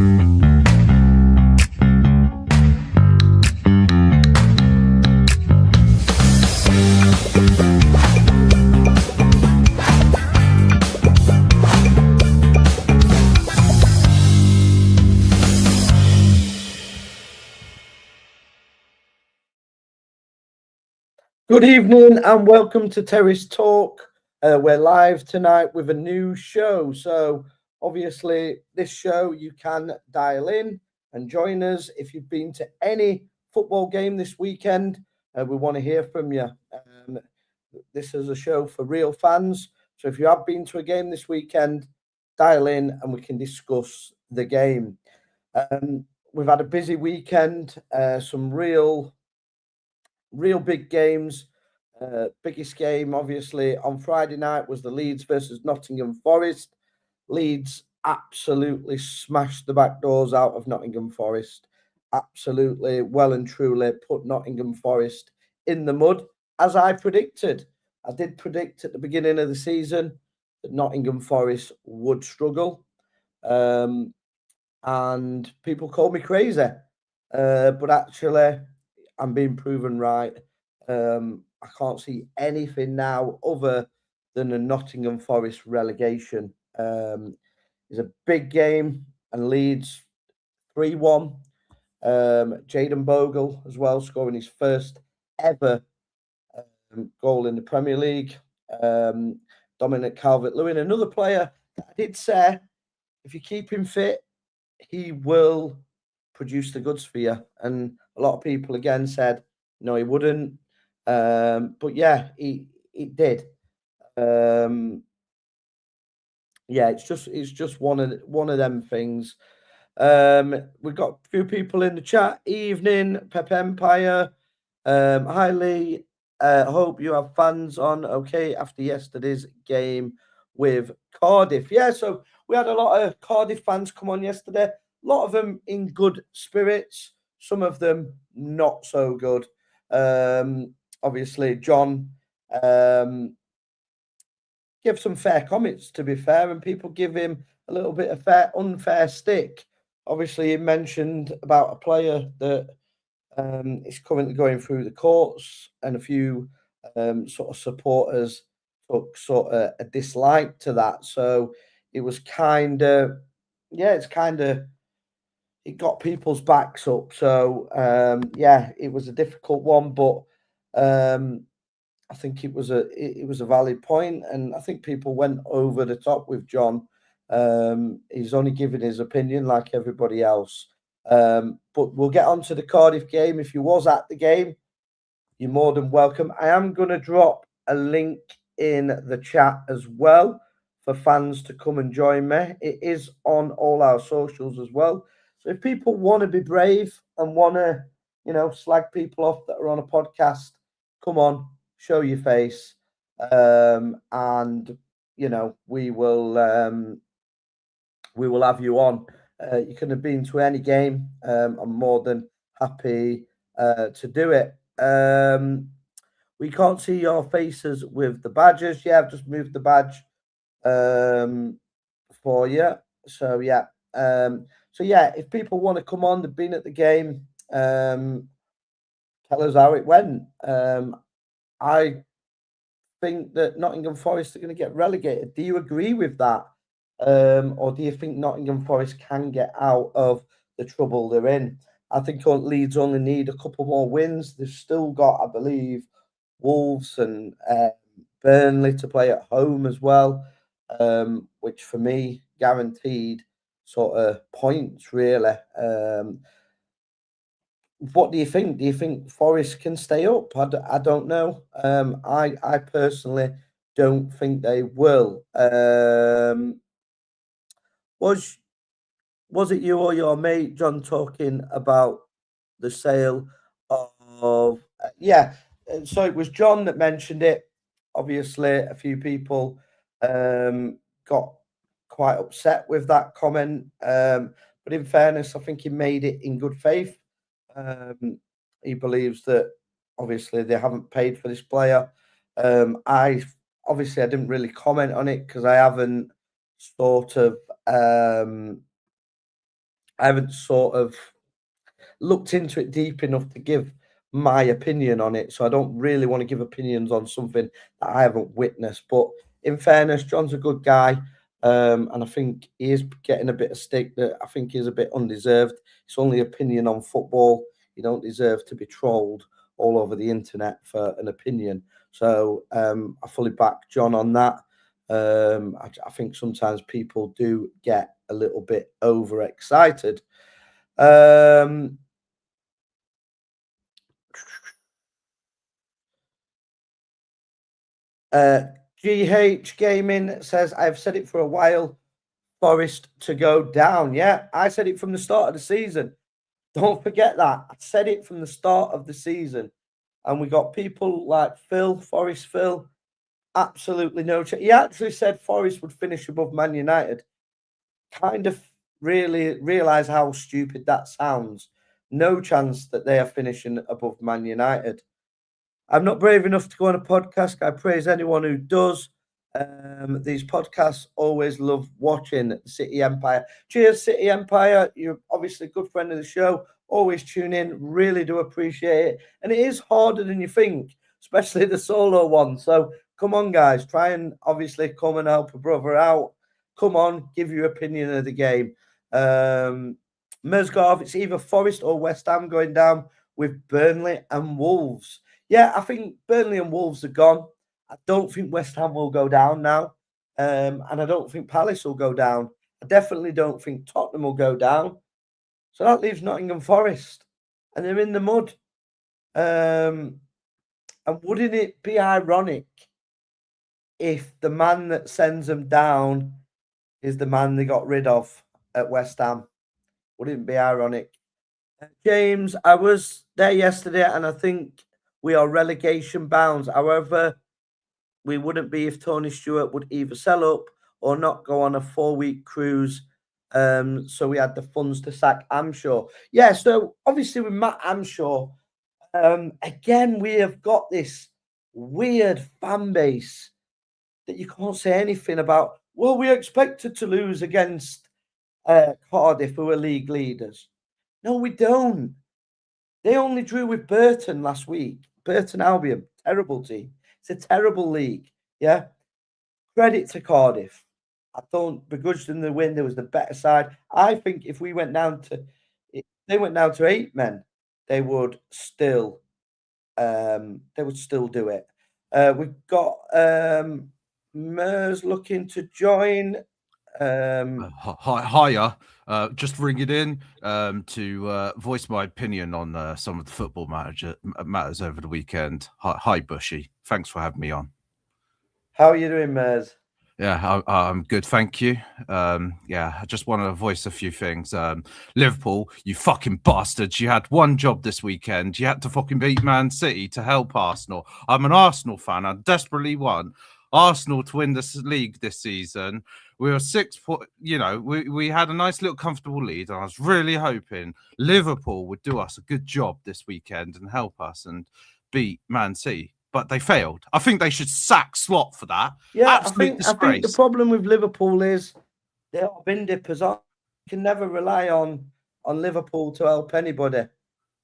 Good evening and welcome to Terrace Talk. We're live tonight with a new show. So, obviously, this show you can dial in and join us. If you've been to any football game this weekend, we want to hear from you. This is a show for real fans. So, if you have been to a game this weekend, dial in and we can discuss the game. We've had a busy weekend, some real big games. Biggest game, obviously, on Friday night was the Leeds versus Nottingham Forest. Leeds absolutely smashed the back doors out of Nottingham Forest. Absolutely, well and truly put Nottingham Forest in the mud, as I predicted. I did predict at the beginning of the season that Nottingham Forest would struggle. And people called me crazy. But actually, I'm being proven right. I can't see anything now other than a Nottingham Forest relegation. It's a big game, and Leeds 3-1. Jayden Bogle as well, scoring his first ever goal in the Premier League. Dominic Calvert-Lewin, another player that I did say, if you keep him fit, he will produce the goods for you. And a lot of people again said, no, he wouldn't. But yeah, he did. Yeah, it's just one of them things. We've got a few people in the chat. Evening, Pep Empire. Hi Lee. Hope you have fans on okay after yesterday's game with Cardiff. Yeah, so we had a lot of Cardiff fans come on yesterday. A lot of them in good spirits, some of them not so good. Obviously, John give some fair comments, to be fair, and people give him a little bit of unfair stick. Obviously, he mentioned about a player that is currently going through the courts, and a few sort of supporters took sort of a dislike to that. So it was kind of, it got people's backs up. So yeah, it was a difficult one, but I think it was a valid point, and I think people went over the top with John. He's only giving his opinion like everybody else. But we'll get on to the Cardiff game. If you was at the game, you're more than welcome. I am going to drop a link in the chat as well for fans to come and join me. It is on all our socials as well. So if people want to be brave and want to, slag people off that are on a podcast, come on, show your face, and we will have you on. You can have been to any game. I'm more than happy to do it. We can't see your faces with the badges. Yeah, I've just moved the badge for you. So yeah. If people want to come on, they've been at the game. Tell us how it went. I think that Nottingham Forest are going to get relegated. Do you agree with that? Or do you think Nottingham Forest can get out of the trouble they're in? I think Leeds only need a couple more wins. They've still got, I believe, Wolves and Burnley to play at home as well, which for me guaranteed sort of points, really. What do you think? Do you think Forest can stay up? I don't know. I personally don't think they will. Was it you or your mate John talking about the sale of? So it was John that mentioned it. Obviously, a few people got quite upset with that comment. But in fairness, I think he made it in good faith. He believes that obviously they haven't paid for this player. I didn't really comment on it because I haven't sort of I haven't sort of looked into it deep enough to give my opinion on it. So I don't really want to give opinions on something that I haven't witnessed. But in fairness, John's a good guy. And I think he is getting a bit of stick that I think is a bit undeserved. It's only opinion on football. You don't deserve to be trolled all over the internet for an opinion. So I fully back John on that. I think sometimes people do get a little bit overexcited. GH Gaming says, I've said it for a while, Forest to go down. Yeah, I said it from the start of the season. Don't forget that. I said it from the start of the season. And we got people like Forest Phil, absolutely no chance. He actually said Forest would finish above Man United. Kind of really realise how stupid that sounds. No chance that they are finishing above Man United. I'm not brave enough to go on a podcast. I praise anyone who does. These podcasts always love watching City Empire. Cheers, City Empire. You're obviously a good friend of the show. Always tune in. Really do appreciate it. And it is harder than you think, especially the solo one. So come on, guys. Try and obviously come and help a brother out. Come on, give your opinion of the game. Mersgov, it's either Forest or West Ham going down with Burnley and Wolves. Yeah, I think Burnley and Wolves are gone. I don't think West Ham will go down now. And I don't think Palace will go down. I definitely don't think Tottenham will go down. So that leaves Nottingham Forest. And they're in the mud. And wouldn't it be ironic if the man that sends them down is the man they got rid of at West Ham? Wouldn't it be ironic? James, I was there yesterday and I think we are relegation bound. However, we wouldn't be if Tony Stewart would either sell up or not go on a 4-week cruise. So we had the funds to sack Amshaw. Yeah, so obviously with Matt Amshaw, again, we have got this weird fan base that you can't say anything about. Well, we expected to lose against Cardiff, who are league leaders. No, we don't. They only drew with Burton last week. Burton Albion, terrible team. It's a terrible league. Yeah. Credit to Cardiff. I don't begrudge them the win. There was the better side. I think if we went down to, if they went down to 8 men, they would still do it. We've got Mers looking to join. Hiya. Just ringing in to voice my opinion on some of the football matters over the weekend. Hi, Bushy. Thanks for having me on. How are you doing, Mers? Yeah, I'm good, thank you. Yeah, I just want to voice a few things. Liverpool, you fucking bastards. You had one job this weekend. You had to fucking beat Man City to help Arsenal. I'm an Arsenal fan. I desperately want Arsenal to win this league this season. We were 6 point, we had a nice little comfortable lead. And I was really hoping Liverpool would do us a good job this weekend and help us and beat Man City. But they failed. I think they should sack Slot for that. Yeah, I think the problem with Liverpool is they are bin dippers. You can never rely on Liverpool to help anybody.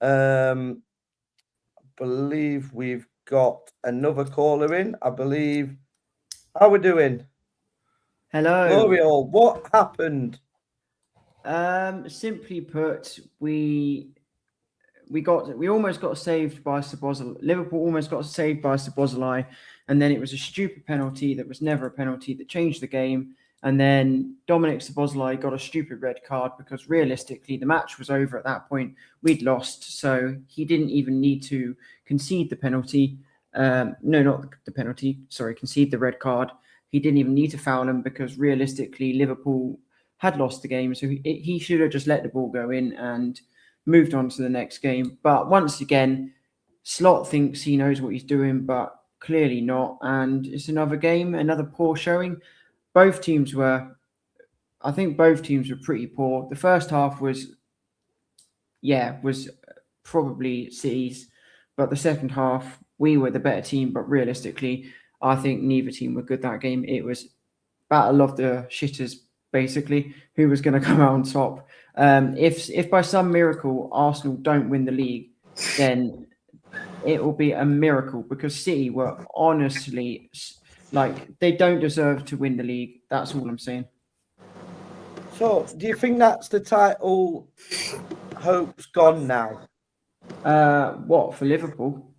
I believe we've got another caller in. I believe. How we doing? Hello. L'Oreal, what happened? Simply put, we almost got saved by Szoboszlai. Liverpool almost got saved by Szoboszlai, and then it was a stupid penalty that was never a penalty that changed the game. And then Dominic Szoboszlai got a stupid red card because realistically the match was over at that point. We'd lost, so he didn't even need to concede the penalty. No, not the penalty. Sorry, concede the red card. He didn't even need to foul him because realistically Liverpool had lost the game, so he should have just let the ball go in and moved on to the next game. But once again, Slot thinks he knows what he's doing, but clearly not. And it's another game, another poor showing. I think both teams were pretty poor. The first half was probably City's, but the second half, we were the better team. But realistically, I think neither team were good that game. It was battle of the shitters basically, who was going to come out on top. If by some miracle Arsenal don't win the league, then it will be a miracle, because City were honestly, like, they don't deserve to win the league. That's all I'm saying. So, do you think that's the title hope's gone now? What, for Liverpool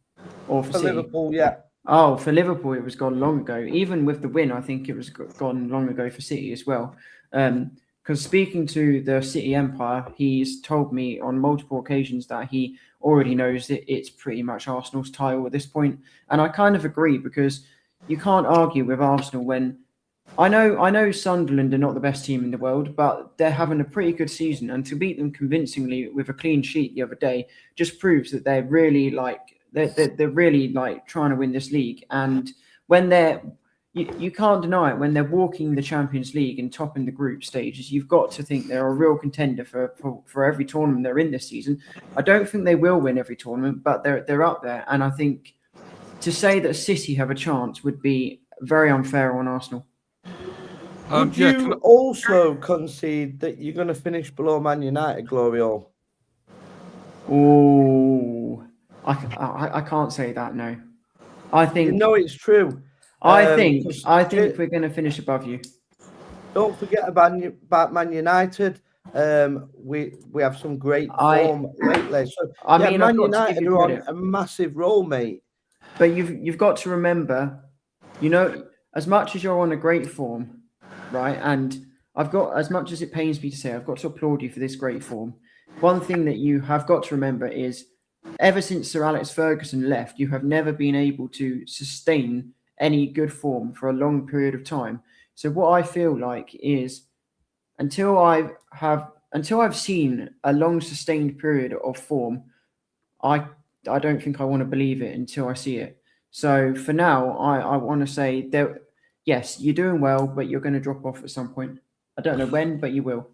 or for City? Liverpool, yeah. Oh, for Liverpool, it was gone long ago. Even with the win, I think it was gone long ago for City as well. Because speaking to the City Empire, he's told me on multiple occasions that he already knows that it's pretty much Arsenal's title at this point. And I kind of agree, because you can't argue with Arsenal when I know Sunderland are not the best team in the world, but they're having a pretty good season. And to beat them convincingly with a clean sheet the other day just proves that they're really they're really like trying to win this league. And when you can't deny it, when they're walking the Champions League and topping the group stages, you've got to think they're a real contender for every tournament they're in this season. I don't think they will win every tournament, but they're up there. And I think to say that City have a chance would be very unfair on Arsenal. Would you also concede that you're going to finish below Man United, Glory Hall? Oh, I can't say that. No, I think it's true. I think we're going to finish above you. Don't forget about Man United. We have some great form lately. So Man United are on a massive roll, mate. But you've got to remember, as much as you're on a great form, right? And as much as it pains me to say, I've got to applaud you for this great form. One thing that you have got to remember is, ever since Sir Alex Ferguson left, you have never been able to sustain any good form for a long period of time. So what I feel like is, until I've seen a long sustained period of form, I don't think I want to believe it until I see it. So for now, I want to say that, yes, you're doing well, but you're going to drop off at some point. I don't know when, but you will.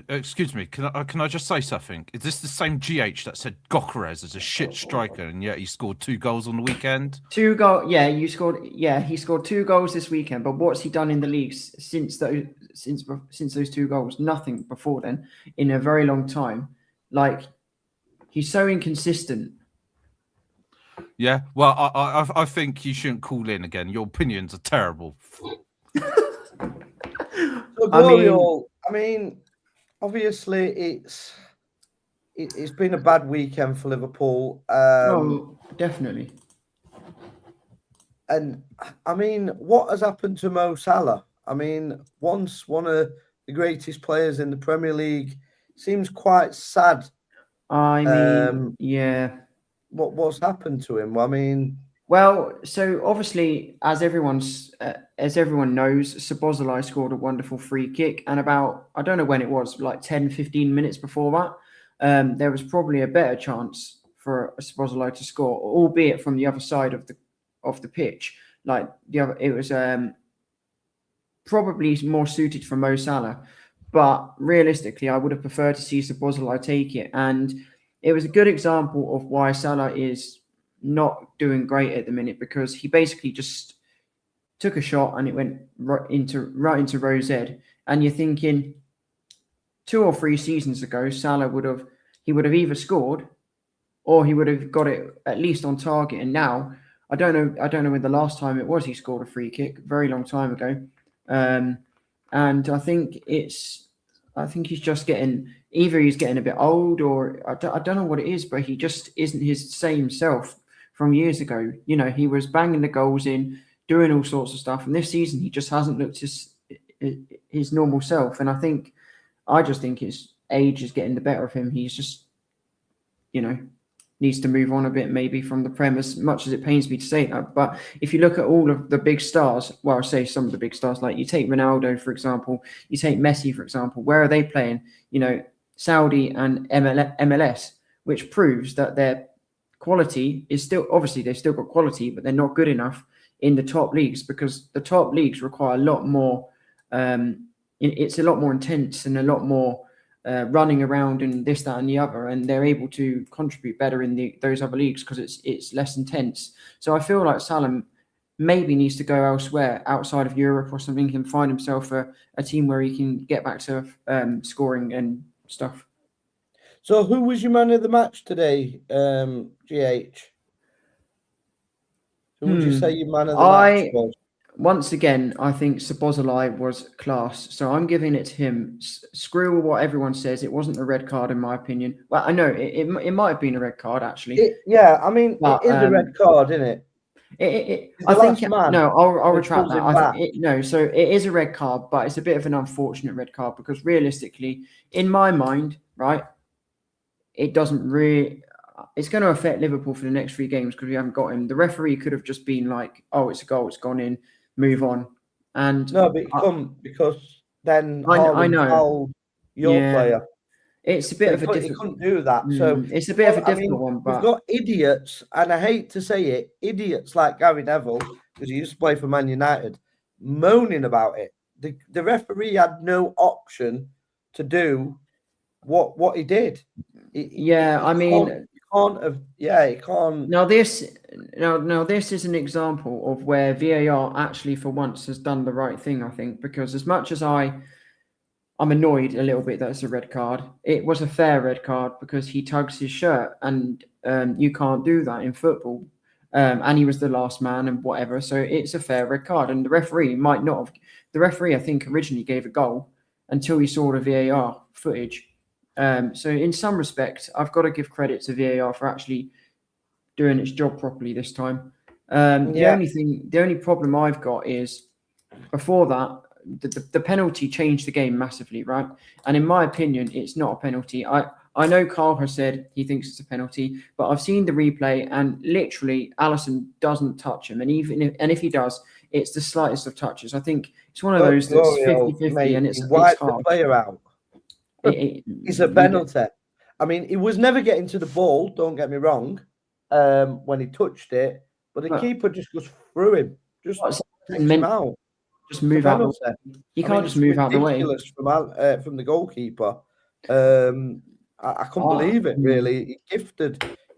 Excuse me, can I just say something? Is this the same GH that said Gokares is a shit striker, and yet he scored 2 goals on the weekend? 2 goals, yeah. He scored 2 goals this weekend. But what's he done in the league since those 2 goals? Nothing before then, in a very long time. Like, he's so inconsistent. Yeah, well, I think you shouldn't call in again. Your opinions are terrible. I mean, obviously, it's been a bad weekend for Liverpool. Definitely. And I mean, what has happened to Mo Salah? I mean, once one of the greatest players in the Premier League, seems quite sad. I mean, yeah. What's happened to him? I mean, well, so obviously, as everyone knows, Szoboszlai scored a wonderful free kick, and about, I don't know when it was, like 10, 15 minutes before that, there was probably a better chance for Szoboszlai to score, albeit from the other side of the pitch. Like it was probably more suited for Mo Salah, but realistically, I would have preferred to see Szoboszlai take it, and it was a good example of why Salah is not doing great at the minute, because he basically just took a shot and it went right into row Z. And you're thinking, 2 or 3 seasons ago, Salah would have either scored or he would have got it at least on target. And now, I don't know when the last time it was he scored a free kick, very long time ago. And I think he's just he's getting a bit old, or I don't know what it is, but he just isn't his same self from years ago. He was banging the goals in, doing all sorts of stuff, and this season he just hasn't looked his normal self. And I just think his age is getting the better of him. He's just, needs to move on a bit, maybe, from the Prem, as much as it pains me to say that. But if you look at all of the big stars, well, I say some of the big stars, like you take Ronaldo, for example, you take Messi, for example, where are they playing? Saudi and MLS, which proves that their quality is still, obviously they've still got quality, but they're not good enough in the top leagues, because the top leagues require a lot more, it's a lot more intense and a lot more running around and this, that, and the other, and they're able to contribute better in those other leagues because it's less intense. So I feel like Salah maybe needs to go elsewhere outside of Europe or something and find himself a team where he can get back to scoring and stuff. So who was your man of the match today, GH? Who would you say your man of the match was? Once again, I think Szoboszlai was class. So I'm giving it to him. Screw what everyone says. It wasn't a red card, in my opinion. Well, I know it might have been a red card, actually. It is a red card, isn't it? I'll retract that. So it is a red card, but it's a bit of an unfortunate red card because realistically, in my mind, right, it doesn't really. It's going to affect Liverpool for the next 3 games because we haven't got him. The referee could have just been like, "Oh, it's a goal, it's gone in, move on." And no, but because then I know your player. It's a bit of a difficult. He couldn't do that. So it's a bit of a difficult one. But we've got idiots, and I hate to say it, idiots like Gary Neville, because he used to play for Man United, moaning about it. The referee had no option to do what he did. He can't. Now this is an example of where VAR actually for once has done the right thing, I think, because as much as I'm annoyed a little bit that it's a red card, it was a fair red card because he tugs his shirt and you can't do that in football. And he was the last man and whatever, so it's a fair red card. And the referee might not have. The referee, I think, originally gave a goal until he saw the VAR footage. So in some respects, I've got to give credit to VAR for actually doing its job properly this time. The only problem I've got is before that, the penalty changed the game massively, right? And in my opinion, it's not a penalty. I know Carl has said he thinks it's a penalty, but I've seen the replay and literally Alisson doesn't touch him. And if he does, it's the slightest of touches. I think it's one of those that's 50-50 and it's wiped hard. The player out. It's a penalty. I mean, he was never getting to the ball, don't get me wrong, when he touched it, but the keeper just goes through him, just takes him out. Just move out of the way. You can't just move out of the way. From the goalkeeper. I couldn't believe it, really. He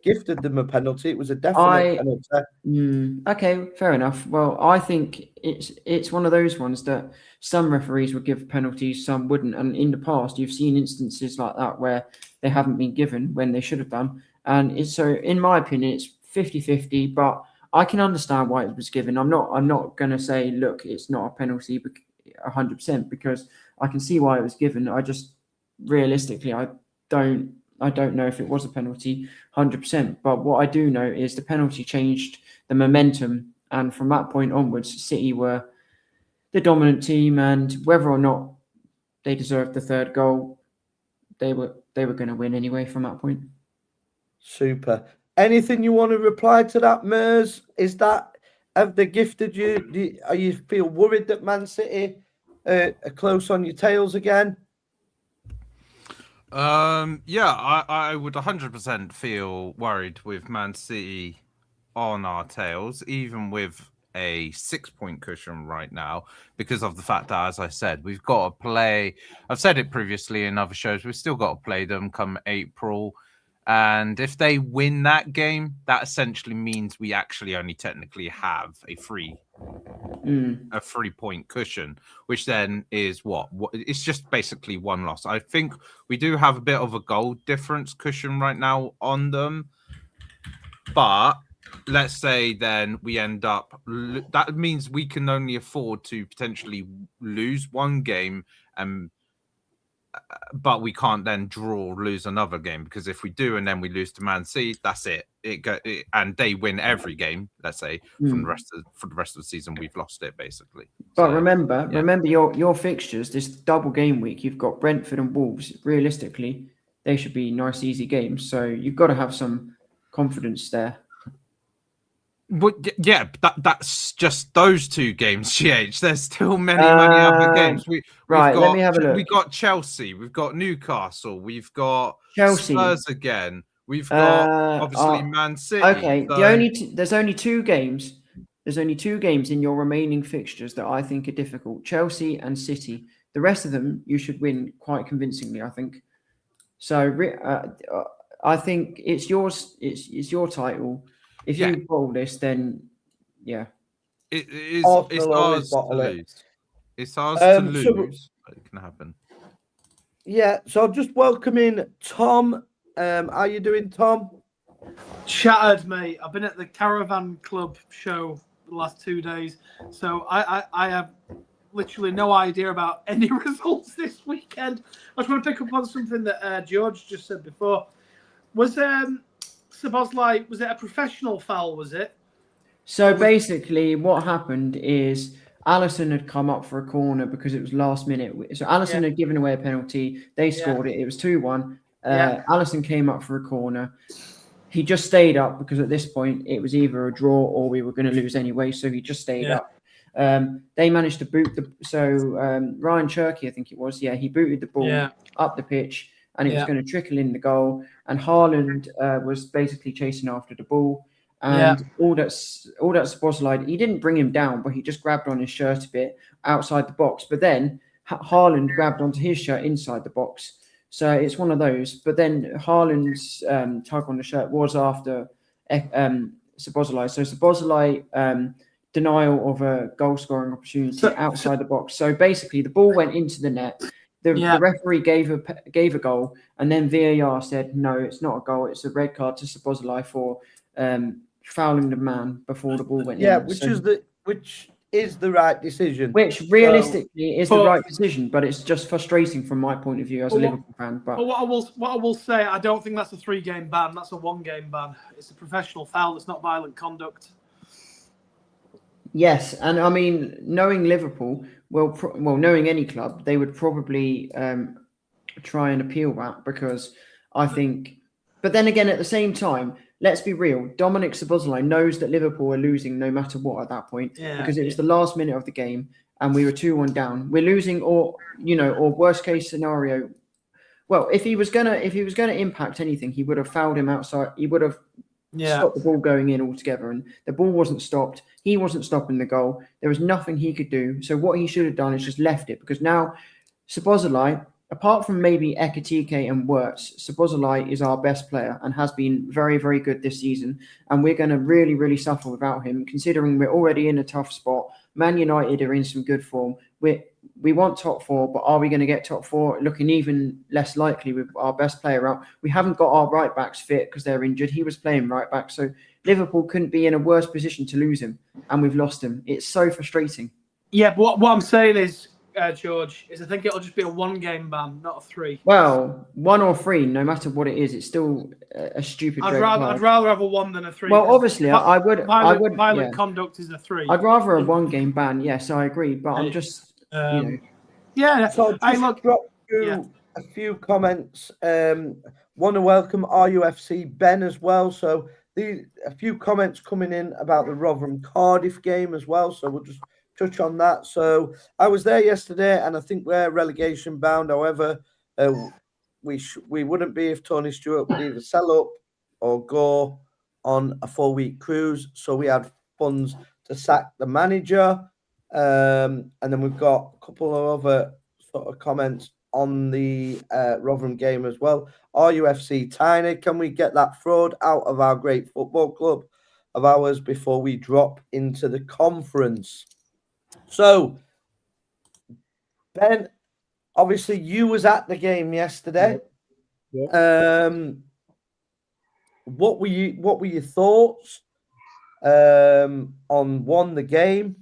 gifted them a penalty. It was a definite penalty. Okay, fair enough. Well, I think it's one of those ones that some referees would give penalties, some wouldn't. And in the past, you've seen instances like that where they haven't been given when they should have done. And in my opinion, it's 50-50, but I can understand why it was given. I'm not going to say, look, it's not a penalty 100% because I can see why it was given. I just realistically, I don't know if it was a penalty 100%. But what I do know is the penalty changed the momentum, and from that point onwards, City were the dominant team, and whether or not they deserved the 3rd goal, they were going to win anyway from that point. Super. Anything you want to reply to that, Mers? Have they gifted you? Are you feel worried that Man City are close on your tails again? I would 100% feel worried with Man City on our tails, even with a 6-point cushion right now, because of the fact that, as I said, we've got to play. I've said it previously in other shows. We've still got to play them come April. And if they win that game, that essentially means we actually only technically have a 3-point cushion, which then is what? It's just basically one loss. I think we do have a bit of a goal difference cushion right now on them. But let's say then we end up, that means we can only afford to potentially lose one game but we can't then draw or lose another game, because if we do and then we lose to Man City, that's it. And they win every game. Let's say for the rest of the season, we've lost it basically. But remember your fixtures. This double game week, you've got Brentford and Wolves. Realistically, they should be nice, easy games. So you've got to have some confidence there. But yeah, that's just those 2 games, GH. There's still many other games. Let me have a look. We've got Chelsea, we've got Newcastle, we've got Chelsea, Spurs again. We've got obviously Man City. Okay, there's only 2 games. There's only 2 games in your remaining fixtures that I think are difficult: Chelsea and City. The rest of them you should win quite convincingly, I think. So I think it's yours. It's your title. If you bowl this, then yeah. It's Arsenal always ours to bottle it. lose. It's ours to So- lose. But it can happen. Yeah, so just welcoming Tom. How you doing, Tom? Shattered, mate. I've been at the Caravan Club show the last 2 days, so I have literally no idea about any results this weekend. I just want to pick up on something that George just said before. Was Szoboszlai, was it a professional foul, was it? So basically, what happened is Allison had come up for a corner because it was last minute. So Allison had given away a penalty. They scored it. It was 2-1. Allison came up for a corner. He just stayed up because at this point it was either a draw or we were going to lose anyway. So he just stayed up. They managed to boot Ryan Cherky, I think it was. Yeah, he booted the ball up the pitch and it was going to trickle in the goal. And Haaland was basically chasing after the ball. And all that Szoboszlai, he didn't bring him down, but he just grabbed on his shirt a bit outside the box. But then Haaland grabbed onto his shirt inside the box. So it's one of those. But then Haaland's tug on the shirt was after Szoboszlai. So Szoboszlai denial of a goal scoring opportunity outside the box. So basically, the ball went into the net. The referee gave a goal, and then VAR said no, it's not a goal. It's a red card to Szoboszlai for fouling the man before the ball went in. Which is the right decision. Which realistically is the right decision, but it's just frustrating from my point of view as a Liverpool fan. But what I will say, I don't think that's a 3-game ban. That's a 1-game ban. It's a professional foul. It's not violent conduct. Yes, and I mean, knowing Liverpool, knowing any club, they would probably try and appeal that because I think. But then again, at the same time, let's be real. Dominic Szoboszlai knows that Liverpool are losing no matter what at that point because it was the last minute of the game and we were 2-1 down. We're losing, or worst case scenario. Well, if he was gonna impact anything, he would have fouled him outside. He would have stopped the ball going in altogether, and the ball wasn't stopped. He wasn't stopping the goal. There was nothing he could do. So what he should have done is just left it because now Szoboszlai, apart from maybe Ekitike and Wirtz, Szoboszlai is our best player and has been very, very good this season. And we're going to really, really suffer without him, considering we're already in a tough spot. Man United are in some good form. We want top 4, but are we going to get top 4? Looking even less likely with our best player out. We haven't got our right backs fit because they're injured. He was playing right back. So Liverpool couldn't be in a worse position to lose him. And we've lost him. It's so frustrating. Yeah, but what I'm saying is, George, is I think it'll just be a 1-game ban, not a 3. Well, 1 or 3, no matter what it is, it's still a stupid. I'd rather have a 1 than a 3. Well, obviously, I would. Violent conduct is a 3. I'd rather a 1-game ban. Yes, I agree. But I'm just, So drop through a few comments. Want to welcome RUFC Ben as well. So a few comments coming in about the Rotherham Cardiff game as well. So we'll just touch on that. So I was there yesterday, and I think we're relegation bound. However, we wouldn't be if Tony Stewart would either sell up or go on a 4-week cruise. So we had funds to sack the manager. And then we've got a couple of other sort of comments on the Rotherham game as well. RUFC Tiny, can we get that fraud out of our great football club of ours before we drop into the conference? So, Ben, obviously you was at the game yesterday. Yeah. What were your thoughts on one, the game,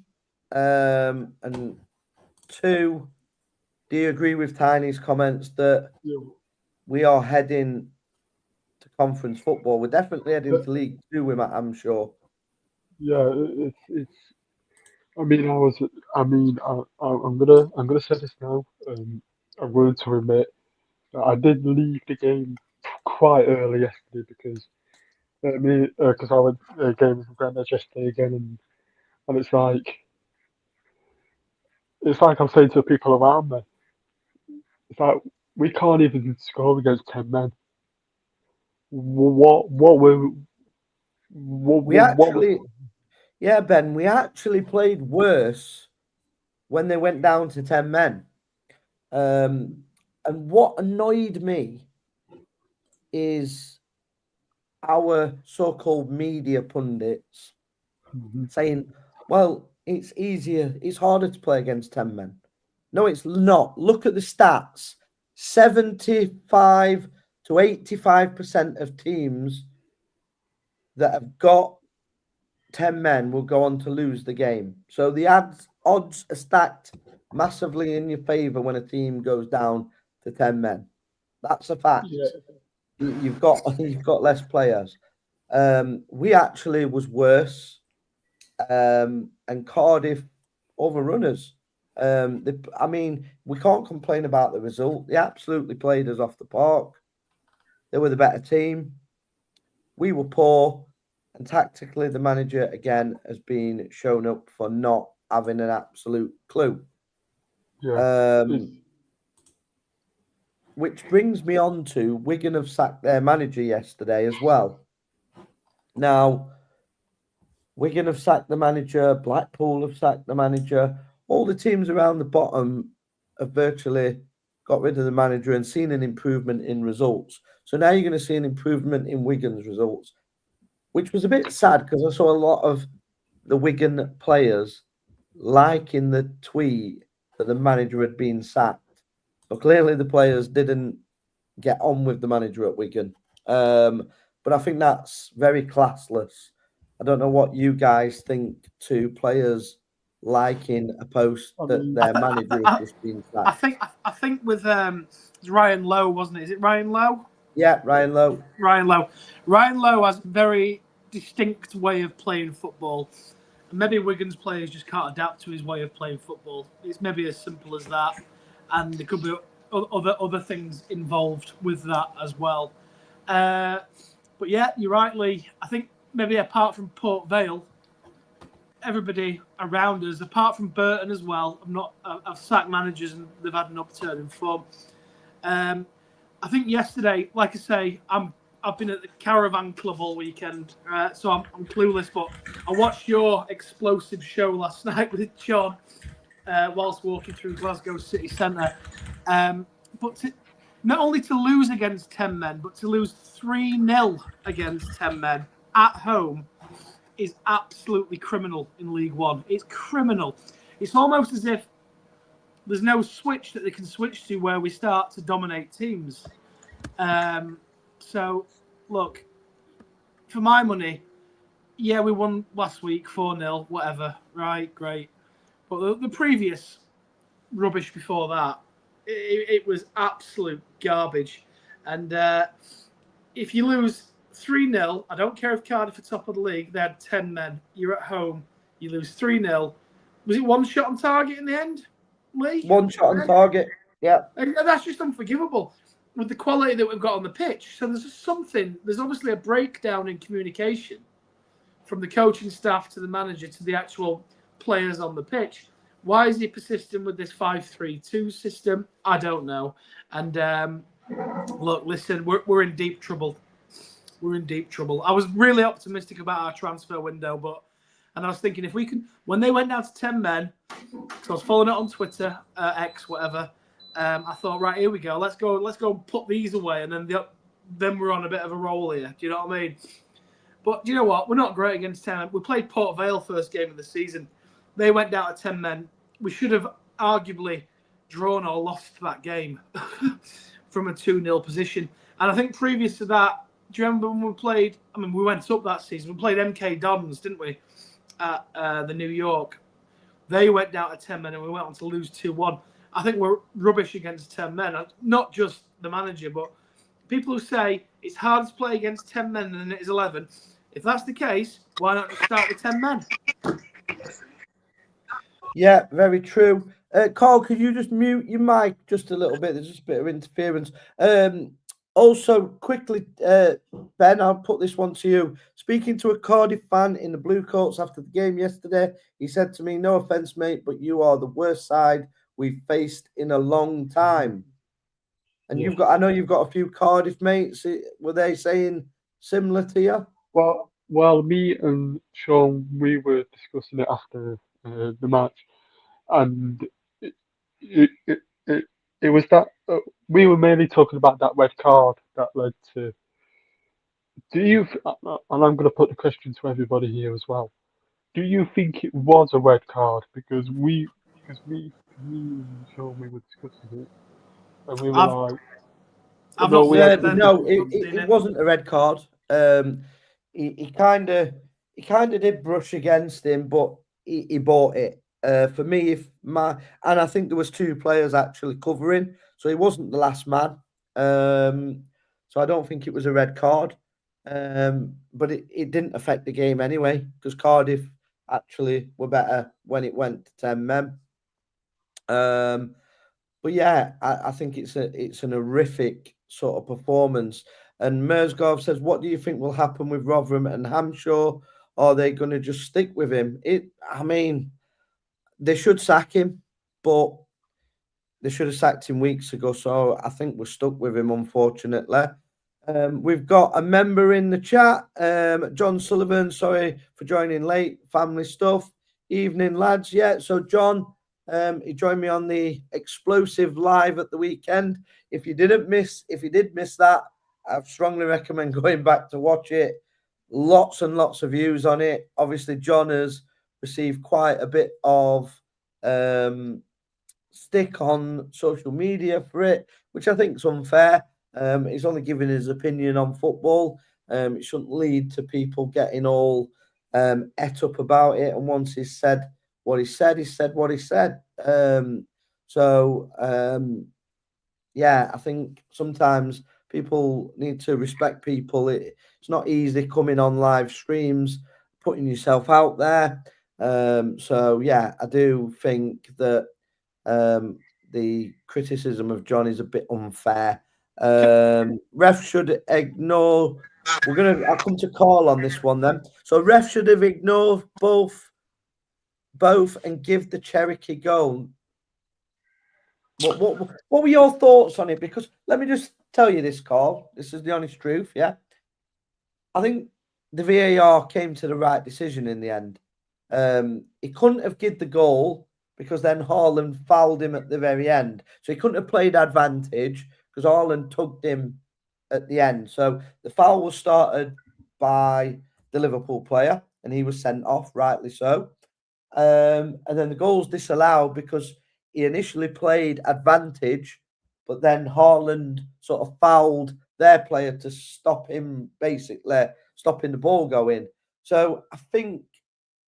and 2, do you agree with Tiny's comments that we are heading to conference football? We're definitely heading to League 2, I'm sure. Yeah, it's. I mean, I'm gonna say this now. I'm going to admit that I did leave the game quite early yesterday because I went to a game with my granddad yesterday again, and it's like I'm saying to the people around me, it's like we can't even score against 10 men. Yeah, Ben, we actually played worse when they went down to 10 men. And what annoyed me is our so-called media pundits saying, well, it's easier. It's harder to play against 10 men. No, it's not. Look at the stats. 75 to 85% of teams that have got 10 men will go on to lose the game. So the odds are stacked massively in your favour when a team goes down to 10 men. That's a fact. Yeah. You've got less players. We actually was worse, and Cardiff overrun us. I mean, we can't complain about the result. They absolutely played us off the park. They were the better team. We were poor, and tactically, the manager again has been shown up for not having an absolute clue. Yeah. Which brings me on to Wigan have sacked their manager yesterday as well. Now, Wigan have sacked the manager, Blackpool have sacked the manager. All the teams around the bottom have virtually got rid of the manager and seen an improvement in results. So now you're going to see an improvement in Wigan's results, which was a bit sad because I saw a lot of the Wigan players liking the tweet that the manager had been sacked. But clearly the players didn't get on with the manager at Wigan. But I think that's very classless. I don't know what you guys think to players liking a post that their manager has just been sacked. I think with Ryan Lowe, wasn't it? Is it Ryan Lowe? Yeah, Ryan Lowe. Ryan Lowe has a very distinct way of playing football. Maybe Wigan's players just can't adapt to his way of playing football. It's maybe as simple as that. And there could be other things involved with that as well. But yeah, you're right, Lee. I think maybe apart from Port Vale, everybody around us, apart from Burton as well, I've sacked managers and they've had an upturn in form. I think yesterday, like I say, I've been at the Caravan Club all weekend, so I'm clueless. But I watched your explosive show last night with John whilst walking through Glasgow City Centre. But not only to lose against 10 men, but to lose 3-0 against 10 men at home is absolutely criminal in League One. It's criminal. It's almost as if there's no switch that they can switch to where we start to dominate teams. So, look, for my money, yeah, we won last week 4-0, whatever. Right, great. But the previous rubbish before that, it was absolute garbage. And if you lose 3-0, I don't care if Cardiff are top of the league, they had 10 men. You're at home, you lose 3-0. Was it one shot on target in the end, Lee? One shot on target, yeah. And that's just unforgivable with the quality that we've got on the pitch. So there's obviously a breakdown in communication from the coaching staff to the manager to the actual players on the pitch. Why is he persisting with this 5-3-2 system? I don't know. And look, listen, we're in deep trouble. We're in deep trouble. I was really optimistic about our transfer window, and I was thinking if we can, when they went down to 10 men, so I was following it on Twitter, X, whatever. I thought, right, here we go. Let's go and put these away, and then we're on a bit of a roll here. Do you know what I mean? But do you know what? We're not great against 10 men. We played Port Vale first game of the season. They went down to 10 men. We should have arguably drawn or lost that game from a 2-0 position. And I think previous to that, do you remember when we played? I mean, we went up that season. We played MK Dons, didn't we? At the New York. They went down to 10 men and we went on to lose 2-1. I think we're rubbish against 10 men. Not just the manager, but people who say it's harder to play against 10 men than it is 11. If that's the case, why not just start with 10 men? Yeah, very true. Carl, could you just mute your mic just a little bit? There's just a bit of interference. Also, quickly, Ben, I'll put this one to you. Speaking to a Cardiff fan in the Blue Coats after the game yesterday, he said to me, "No offence, mate, but you are the worst side we've faced in a long time." And Yeah. I know you've got a few Cardiff mates. Were they saying similar to you? Well, me and Sean, we were discussing it after the match, and it was that we were mainly talking about that red card that led to. And I'm going to put the question to everybody here as well. do you think it was a red card? Because me and Sean, we were discussing it, and we were I've like, I've no, not we seen it actually then. No, Not seen it it. wasn't a red card. He kind of did brush against him, but he bought it. For me, and I think there was two players actually covering, so he wasn't the last man. So I don't think it was a red card. But it didn't affect the game anyway because Cardiff actually were better when it went to 10 men. But yeah, I think it's an horrific sort of performance. And Merzgov says, "What do you think will happen with Rotherham and Hampshire? Are they going to just stick with him?" I mean, they should sack him, but they should have sacked him weeks ago. So I think we're stuck with him, unfortunately. We've got a member in the chat, John Sullivan. Sorry for joining late. Family stuff. Evening, lads. Yeah. So John, he joined me on the explosive live at the weekend. If you did miss that, I strongly recommend going back to watch it. Lots and lots of views on it. Obviously, John has received quite a bit of stick on social media for it, which I think is unfair. He's only giving his opinion on football. It shouldn't lead to people getting all et up about it. And once he's said what he said, what he said. Yeah, I think sometimes people need to respect people. It's not easy coming on live streams, putting yourself out there. So yeah, I do think that the criticism of John is a bit unfair. Ref should ignore. I'll come to call on this one then. So ref should have ignored both and give the Cherokee goal. What were your thoughts on it? Because let me just tell you this, Carl. This is the honest truth. Yeah, I think the VAR came to the right decision in the end. He couldn't have given the goal because then Haaland fouled him at the very end. So he couldn't have played advantage because Haaland tugged him at the end. So the foul was started by the Liverpool player and he was sent off, rightly so. And then the goal's disallowed because he initially played advantage, but then Haaland sort of fouled their player to stop him, basically stopping the ball going. So I think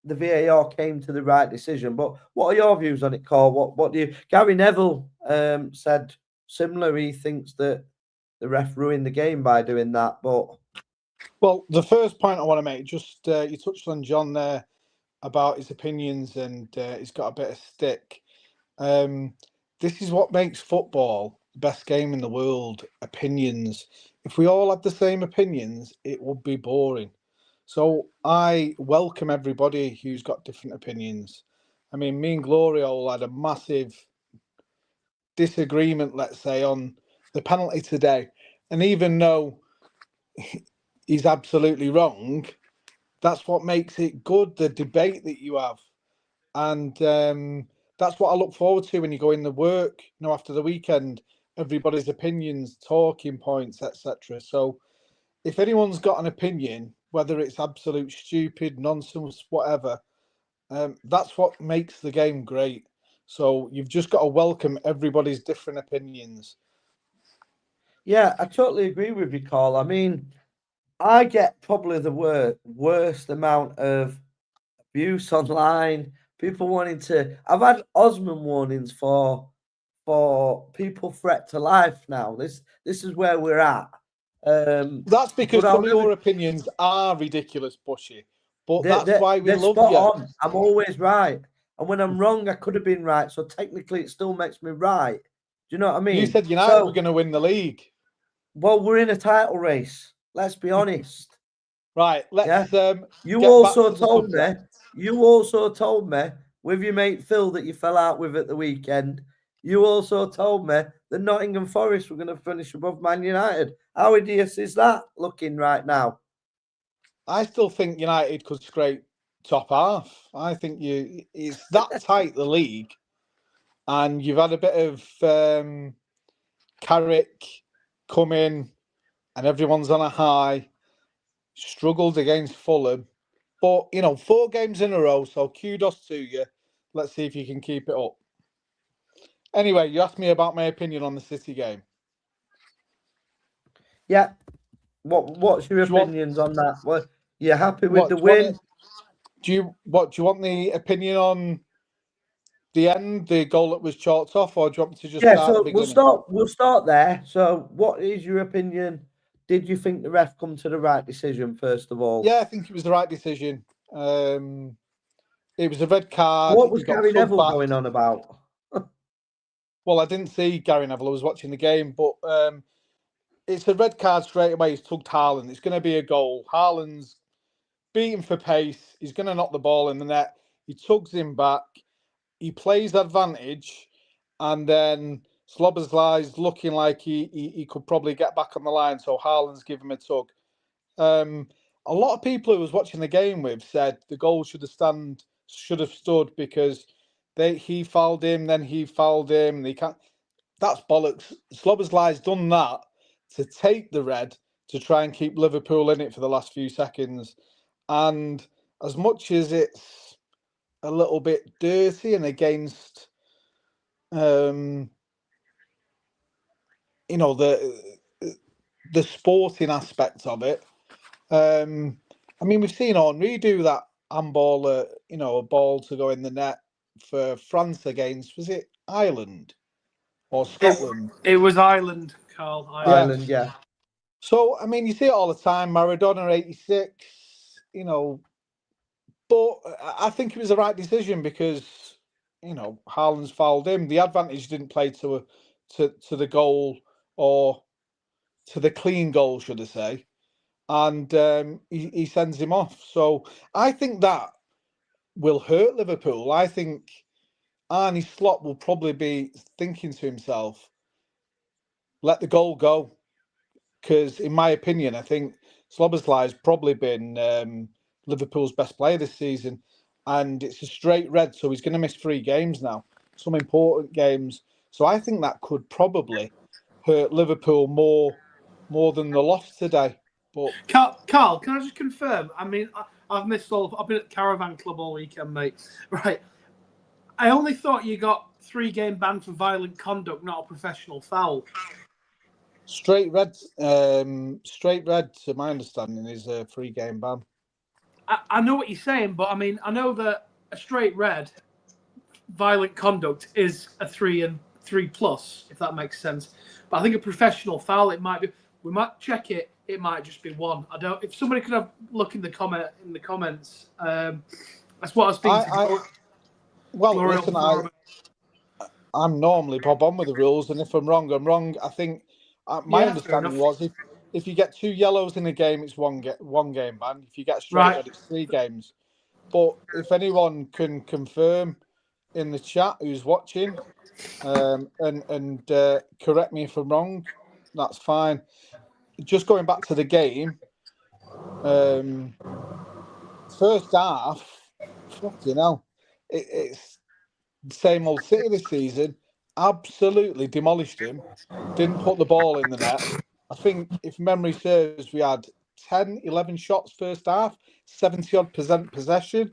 the VAR came to the right decision. But what are your views on it, Carl? What do you? Gary Neville said similar. He thinks that the ref ruined the game by doing that. But well, the first point I want to make, just you touched on John there about his opinions, and he's got a bit of stick. This is what makes football the best game in the world. Opinions. If we all had the same opinions, it would be boring. So I welcome everybody who's got different opinions. I mean, me and Gloriole had a massive disagreement, let's say, on the penalty today. And even though he's absolutely wrong, that's what makes it good, the debate that you have. And that's what I look forward to when you go in the work, after the weekend, everybody's opinions, talking points, etc. So if anyone's got an opinion, whether it's absolute stupid, nonsense, whatever, that's what makes the game great. So you've just got to welcome everybody's different opinions. yeah, I totally agree with you, Carl. I mean, I get probably the worst amount of abuse online. People wanting to. I've had Osman warnings for people threat to life now. This is where we're at. That's because but some of your opinions are ridiculous, Bushy. But that's why we they're love spot you. on. I'm always right. And when I'm wrong, I could have been right. So technically, it still makes me right. Do you know what I mean? You said United were going to win the league. Well, we're in a title race. Let's be honest. Right. Let's. You also told me with your mate Phil that you fell out with at the weekend. You also told me that Nottingham Forest were going to finish above Man United. How hideous is that looking right now? I still think United could scrape top half. I think it's that tight, the league, and you've had a bit of Carrick come in, and everyone's on a high. Struggled against Fulham, But, you know, 4 games in a row, so kudos to you. Let's see if you can keep it up. Anyway, you asked me about my opinion on the City game. Yeah. What's your Do you want- opinions on that? Well, you're happy with What, the do you want win? it- Do you want the opinion on the end, the goal that was chalked off, or do you want me to just Yeah, start at so the beginning? we'll start there. So what is your opinion? Did you think the ref come to the right decision, first of all? Yeah, I think it was the right decision. It was a red card. What was He got Gary plugged Neville back. going on about? Well, I didn't see Gary Neville. I was watching the game, but it's a red card straight away. He's tugged Haaland. It's going to be a goal. Haaland's beating for pace. He's going to knock the ball in the net. He tugs him back. He plays advantage, and then Szoboszlai's looking like he could probably get back on the line. So Haaland's giving him a tug. A lot of people who was watching the game with said the goal should have stood because he fouled him, then he fouled him. And he can't. That's bollocks. Szoboszlai's done that to take the red to try and keep Liverpool in it for the last few seconds. And as much as it's a little bit dirty and against, you know, the sporting aspect of it. I mean, we've seen Henry do that handball, you know, a ball to go in the net for France against, was it Ireland or Scotland? It was Ireland, Carl. Ireland, yeah. So, I mean, you see it all the time. Maradona 86, you know, but I think it was the right decision because, you know, Haaland's fouled him. The advantage didn't play to the goal or to the clean goal, should I say. And he sends him off. So I think that will hurt Liverpool. I think Arne Slot will probably be thinking to himself, let the goal go. Because in my opinion, I think Szoboszlai's probably been Liverpool's best player this season. And it's a straight red, so he's going to miss 3 games now, some important games. So I think that could probably hurt Liverpool more than the loss today. But Carl, can I just confirm? I mean, I've missed all. I've been at the Caravan Club all weekend, mate. Right. I only thought you got 3-game ban for violent conduct, not a professional foul. straight red, to my understanding, is a 3-game ban. I know what you're saying, but I mean, I know that a straight red, violent conduct is a 3 and 3+, if that makes sense. But I think a professional foul, it might be. We might check it. It might just be 1. I don't. If somebody could have look in the comments, that's what I was thinking. Well, listen, I'm normally bob on with the rules, and if I'm wrong, I'm wrong. I think my understanding was if you get 2 yellows in a game, it's one game ban. If you get straight red, it's 3 games. But if anyone can confirm in the chat who's watching, and correct me if I'm wrong, that's fine. Just going back to the game, first half, fucking hell, it's the same old City this season. Absolutely demolished him. Didn't put the ball in the net. I think, if memory serves, we had 10, 11 shots first half, 70-odd% possession.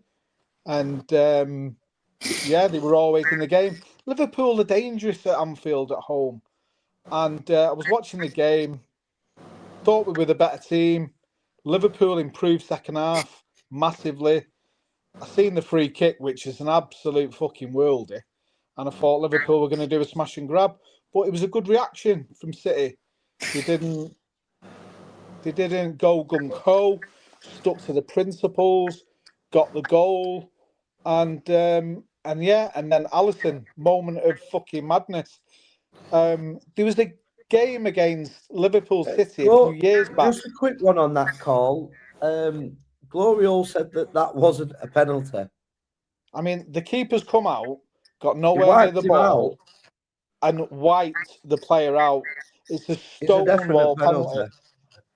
And, yeah, they were always in the game. Liverpool are dangerous at Anfield at home. And I was watching the game, thought we were the better team. Liverpool improved second half massively. I seen the free kick, which is an absolute fucking worldie. And I thought Liverpool were going to do a smash and grab. But it was a good reaction from City. They didn't go gung-ho, stuck to the principles, got the goal. And then Alisson, moment of fucking madness. There was a game against Liverpool City a few years back. Just a quick one on that call. Gloriol said that wasn't a penalty. I mean, the keeper's come out, got nowhere near the ball, and wiped the player out. It's a stonewall penalty.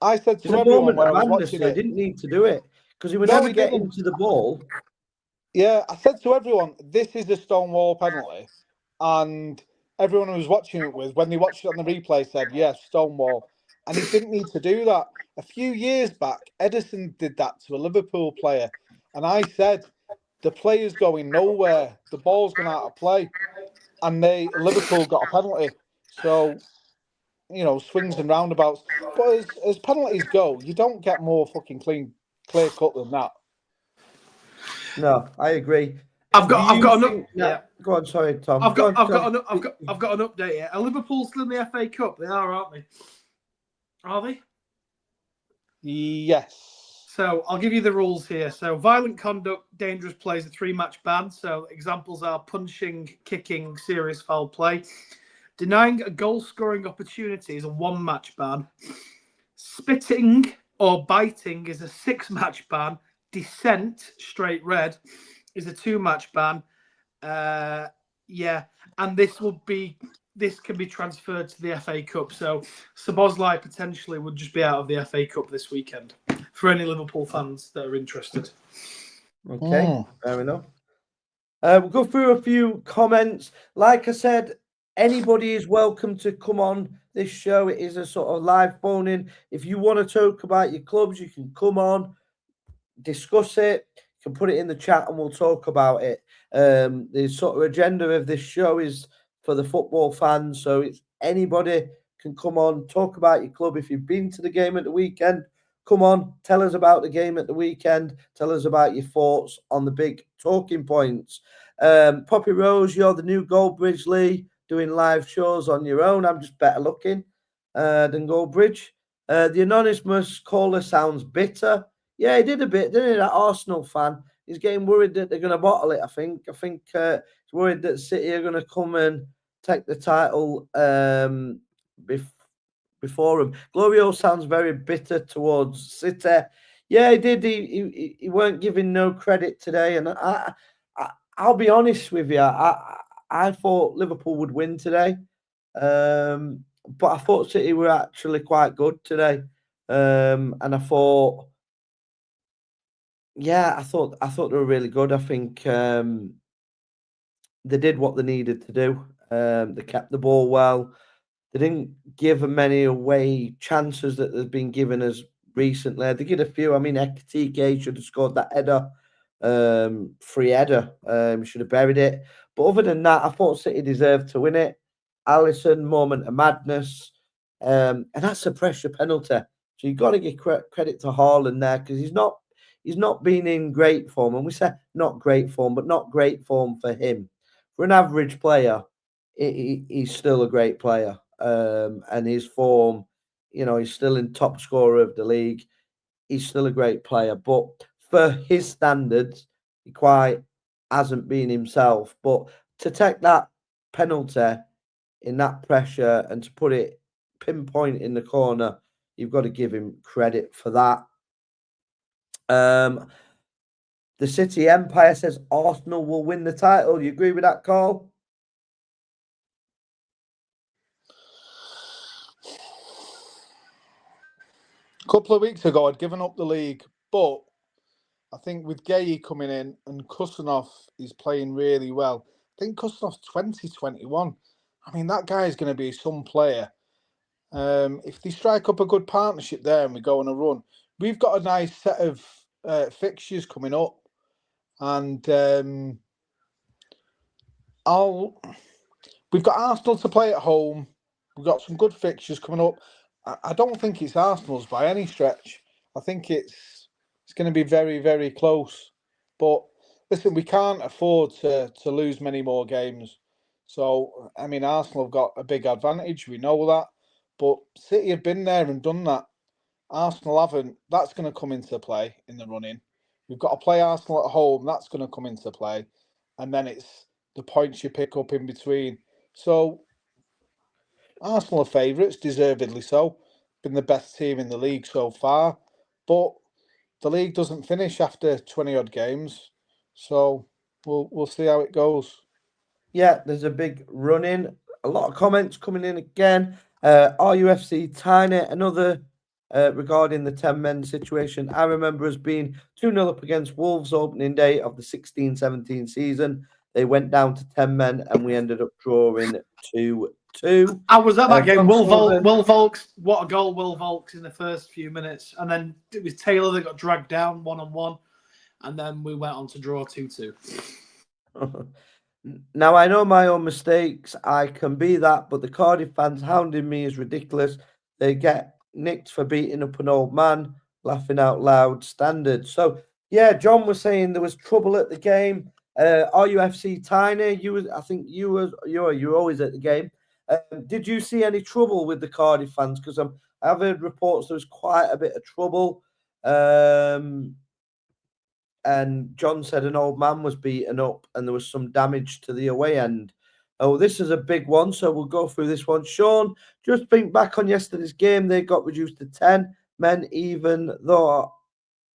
I said to everyone when I was watching it, he didn't need to do it because he would never get into the ball. Yeah, I said to everyone, this is a stonewall penalty, and everyone who was watching it when they watched it on the replay said, yes, stonewall. And he didn't need to do that. A few years back, Edison did that to a Liverpool player. And I said, the player's going nowhere. The ball's gone out of play. And Liverpool got a penalty. So, swings and roundabouts. But as penalties go, you don't get more fucking clear cut than that. No, I agree. Go on, sorry, Tom. I've got an update here. Are Liverpool still in the FA Cup? They are, aren't they? Are they? Yes. So I'll give you the rules here. So violent conduct, dangerous play is a 3-match ban. So examples are punching, kicking, serious foul play. Denying a goal-scoring opportunity is a 1-match ban. Spitting or biting is a 6-match ban. Dissent, straight red, is a 2-match ban. And this can be transferred to the FA Cup. So Szoboszlai potentially would just be out of the FA Cup this weekend for any Liverpool fans that are interested. Okay, fair enough. We'll go through a few comments. Like I said, anybody is welcome to come on this show. It is a sort of live phone-in. If you want to talk about your clubs, you can come on, discuss it. You can put it in the chat and we'll talk about it. The sort of agenda of this show is for the football fans. So it's anybody can come on, talk about your club. If you've been to the game at the weekend, come on, tell us about the game at the weekend. Tell us about your thoughts on the big talking points. Poppy Rose, you're the new Goldbridge, Lee, doing live shows on your own. I'm just better looking than Goldbridge. The anonymous caller sounds bitter. Yeah, he did a bit, didn't he? That Arsenal fan. He's getting worried that they're going to bottle it, I think. I think he's worried that City are going to come and take the title before him. Glorio sounds very bitter towards City. Yeah, he did. He weren't giving no credit today. And I'll be honest with you. I thought Liverpool would win today. But I thought City were actually quite good today. And I thought... Yeah, I thought they were really good. I think they did what they needed to do. They kept the ball well. They didn't give many away chances that they've been given us recently. They did a few. I mean, Ekitike should have scored that header, free header. Should have buried it. But other than that, I thought City deserved to win it. Alisson, moment of madness. And that's a pressure penalty. So you've got to give credit to Haaland there because he's not been in great form. And we say not great form, but not great form for him. For an average player, he's still a great player. And his form, he's still in top scorer of the league. He's still a great player. But for his standards, he quite hasn't been himself. But to take that penalty in that pressure and to put it pinpoint in the corner, you've got to give him credit for that. The City Empire says Arsenal will win the title. You agree with that, Carl? A couple of weeks ago, I'd given up the league, but I think with Gay coming in and Kusanov is playing really well. I think Kusanov's 2021. I mean, that guy is going to be some player. If they strike up a good partnership there and we go on a run, we've got a nice set of fixtures coming up. And we've got Arsenal to play at home. We've got some good fixtures coming up. I don't think it's Arsenal's by any stretch. I think it's going to be very, very close. But listen, we can't afford to lose many more games. So, I mean, Arsenal have got a big advantage. We know that. But City have been there and done that. Arsenal haven't. That's going to come into play in the running. We've got to play Arsenal at home. That's going to come into play. And then it's the points you pick up in between. So, Arsenal are favourites, deservedly so. Been the best team in the league so far. But the league doesn't finish after 20-odd games. So, we'll see how it goes. Yeah, there's a big run-in. A lot of comments coming in again. RUFC Tiny, another regarding the 10-men situation. I remember us being 2-0 up against Wolves opening day of the 16-17 season. They went down to 10 men and we ended up drawing 2-2. I was at that game. Will Volks, what a goal, Will Volks in the first few minutes. And then it was Taylor that got dragged down one-on-one. and then we went on to draw 2-2. Now, I know my own mistakes. I can be that, but the Cardiff fans hounding me is ridiculous. They get nicked for beating up an old man, laughing out loud, standard. So, yeah, John was saying there was trouble at the game. RUFC Tiny, I think you're always at the game. Did you see any trouble with the Cardiff fans? Because I've heard reports there was quite a bit of trouble. And John said an old man was beaten up and there was some damage to the away end. Oh, this is a big one, so we'll go through this one. Sean, just think back on yesterday's game. They got reduced to 10 men, even though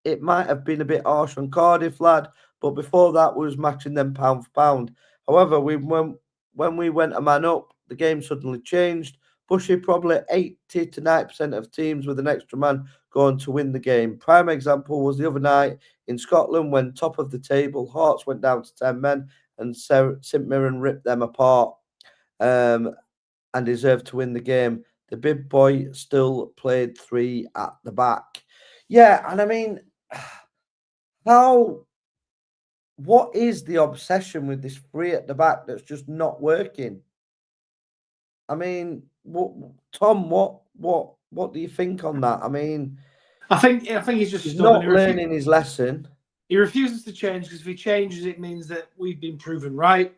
it might have been a bit harsh on Cardiff, lad. But before that, we was matching them pound for pound. However, when we went a man up, the game suddenly changed. Bushy, probably 80 to 90% of teams with an extra man going to win the game. Prime example was the other night in Scotland when top of the table, Hearts went down to 10 men and St Mirren ripped them apart and deserved to win the game. The big boy still played 3 at the back. Yeah, and I mean, what is the obsession with this 3 at the back that's just not working? I mean, Tom, what do you think on that? I mean, I think he's just he's stubborn. not learning his lesson. He refuses to change because if he changes, it means that we've been proven right.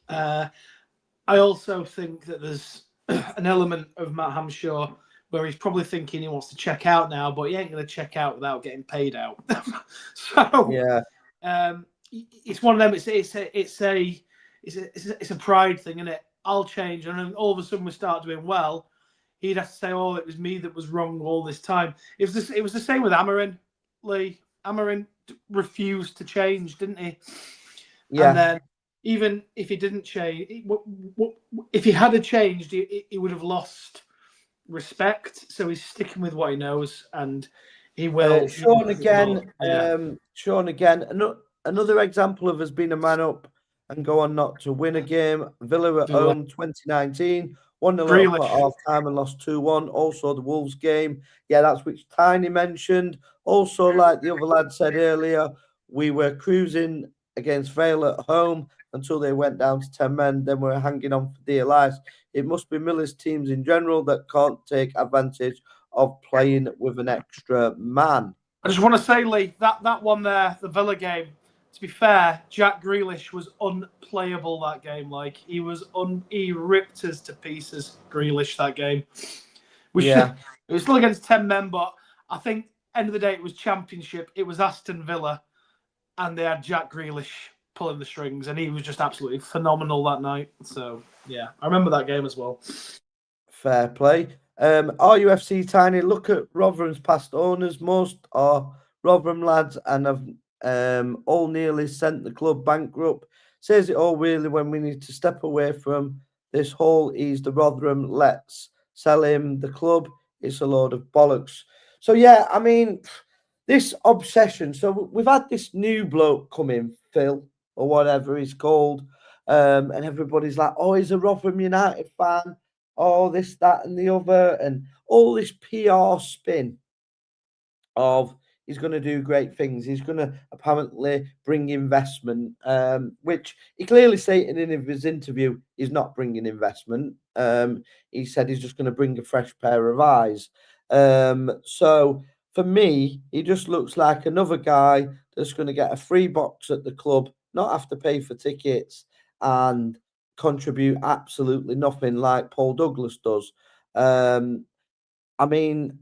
I also think that there's an element of Matt Hamshaw where he's probably thinking he wants to check out now, but he ain't going to check out without getting paid out. So yeah, it's one of them. It's a pride thing, isn't it? I'll change, and then all of a sudden we start doing well. He'd have to say, "Oh, it was me that was wrong all this time." It was the same with Amarin. Lee Amarin refused to change, didn't he? Yeah. And then even if he didn't change, if he had changed, he would have lost respect. So he's sticking with what he knows, and he will. Sean again. Another example of us being a man up and go on not to win a game. Villa at home, 2019. 1-0 up at half time and lost 2-1. Also, the Wolves game. Yeah, that's which Tiny mentioned. Also, like the other lad said earlier, we were cruising against Vale at home until they went down to 10 men. Then we're hanging on for dear lives. It must be Miller's teams in general that can't take advantage of playing with an extra man. I just want to say, Lee, that one there, the Villa game, to be fair, Jack Grealish was unplayable that game. Like he ripped us to pieces. Grealish that game. It was still against 10 men, but I think end of the day it was Championship. It was Aston Villa, and they had Jack Grealish pulling the strings, and he was just absolutely phenomenal that night. So yeah, I remember that game as well. Fair play. RUFC Tiny, look at Rotherham's past owners. Most are Rotherham lads and have all nearly sent the club bankrupt. Says it all really when we need to step away from this whole he's the Rotherham, let's sell him the club. It's a load of bollocks. So yeah, I mean, this obsession. So we've had this new bloke come in, Phil, or whatever he's called, and everybody's like, oh, he's a Rotherham United fan. Oh, this, that, and the other, and all this PR spin of he's going to do great things. He's going to apparently bring investment, which he clearly stated in his interview he's not bringing investment. He said he's just going to bring a fresh pair of eyes. So for me, he just looks like another guy that's going to get a free box at the club, not have to pay for tickets, and contribute absolutely nothing like Paul Douglas does. I mean,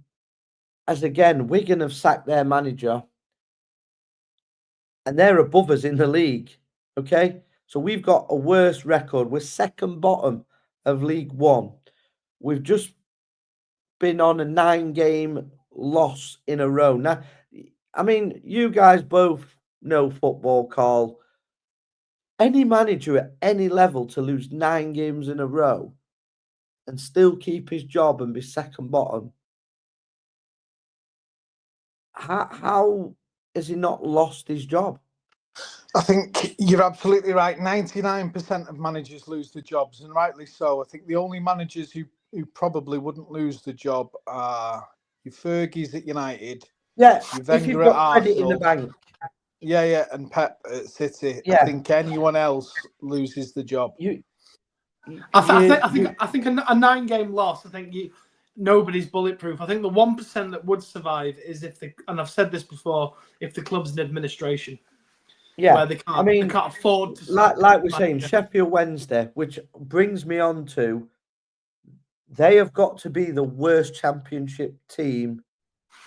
as again, Wigan have sacked their manager and they're above us in the league. Okay. So we've got a worse record. We're second bottom of League One. We've just been on a 9-game loss in a row. Now, I mean, you guys both know football, Carl. Any manager at any level to lose 9 games in a row and still keep his job and be second bottom. How has he not lost his job? I think you're absolutely right. 99% of managers lose their jobs, and rightly so. I think the only managers who probably wouldn't lose the job are your Fergies at United. Yeah, your if you've Wenger got at credit in the Arsenal. bank. Yeah, and Pep at City. Yeah. I think anyone else loses the job. I think a 9-game loss. I think nobody's bulletproof. I think the 1% that would survive is and I've said this before, if the club's in administration. Yeah, where they can't afford to. Like we're saying, Sheffield Wednesday, which brings me on to, they have got to be the worst Championship team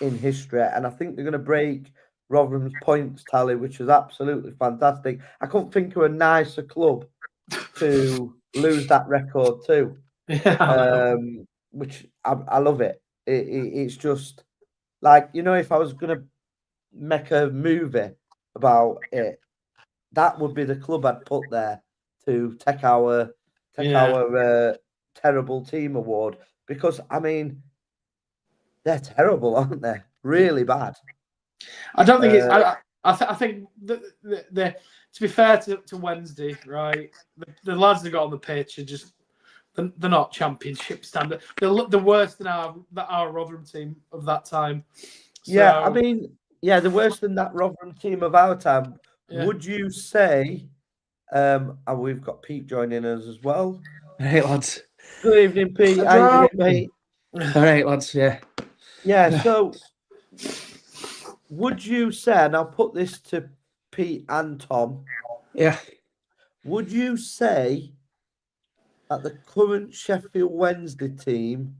in history, and I think they're going to break Rotherham's points tally, which is absolutely fantastic. I couldn't think of a nicer club to lose that record to. Yeah, which I love it. It's just like, if I was going to make a movie about it, that would be the club I'd put there to take our terrible team award, because I mean, they're terrible, aren't they? Really bad. I don't think it's. I think the to be fair to Wednesday, right? The lads that got on the pitch are just they're not Championship standard. They're worse than our Rotherham team of that time. Yeah, I mean, they're worse than that Rotherham team of our time. Yeah. Would you say? And we've got Pete joining us as well. Hey lads. Good evening, Pete. How you doing, mate? All right, lads. Yeah. Yeah. So, would you say? And I'll put this to Pete and Tom. Yeah. Would you say that the current Sheffield Wednesday team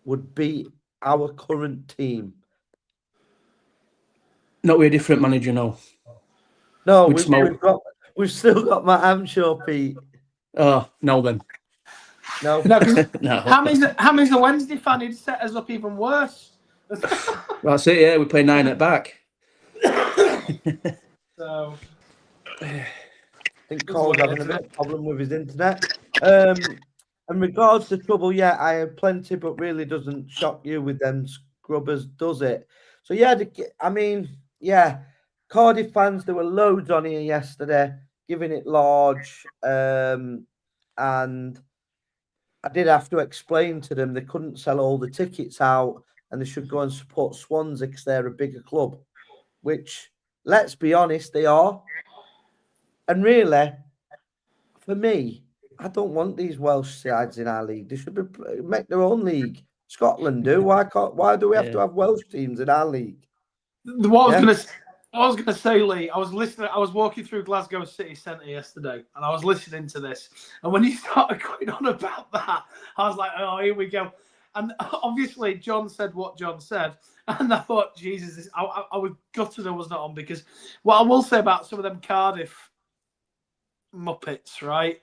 would beat our current team? Not with a different manager, no. No, we've still got Matt Hamshaw, Pete. Oh, no then. No. No. Hammy's a Wednesday fan who'd set us up even worse. That's it, yeah. We play 9 at back. So I think Cole's having a bit of problem with his internet. In regards to trouble, yeah, I have plenty, but really doesn't shock you with them scrubbers, does it? So yeah, I mean, yeah, Cardiff fans, there were loads on here yesterday, giving it large, and I did have to explain to them they couldn't sell all the tickets out and they should go and support Swansea because they're a bigger club, which, let's be honest, they are. And really, for me, I don't want these Welsh sides in our league. They should make their own league. Scotland do. Why do we have to have Welsh teams in our league? What I was gonna say, Lee, I was listening. I was walking through Glasgow City Centre yesterday, and I was listening to this. And when you started going on about that, I was like, "Oh, here we go." And obviously, John said what John said, and I thought, Jesus, I was gutted I was not on, because what I will say about some of them Cardiff Muppets, right?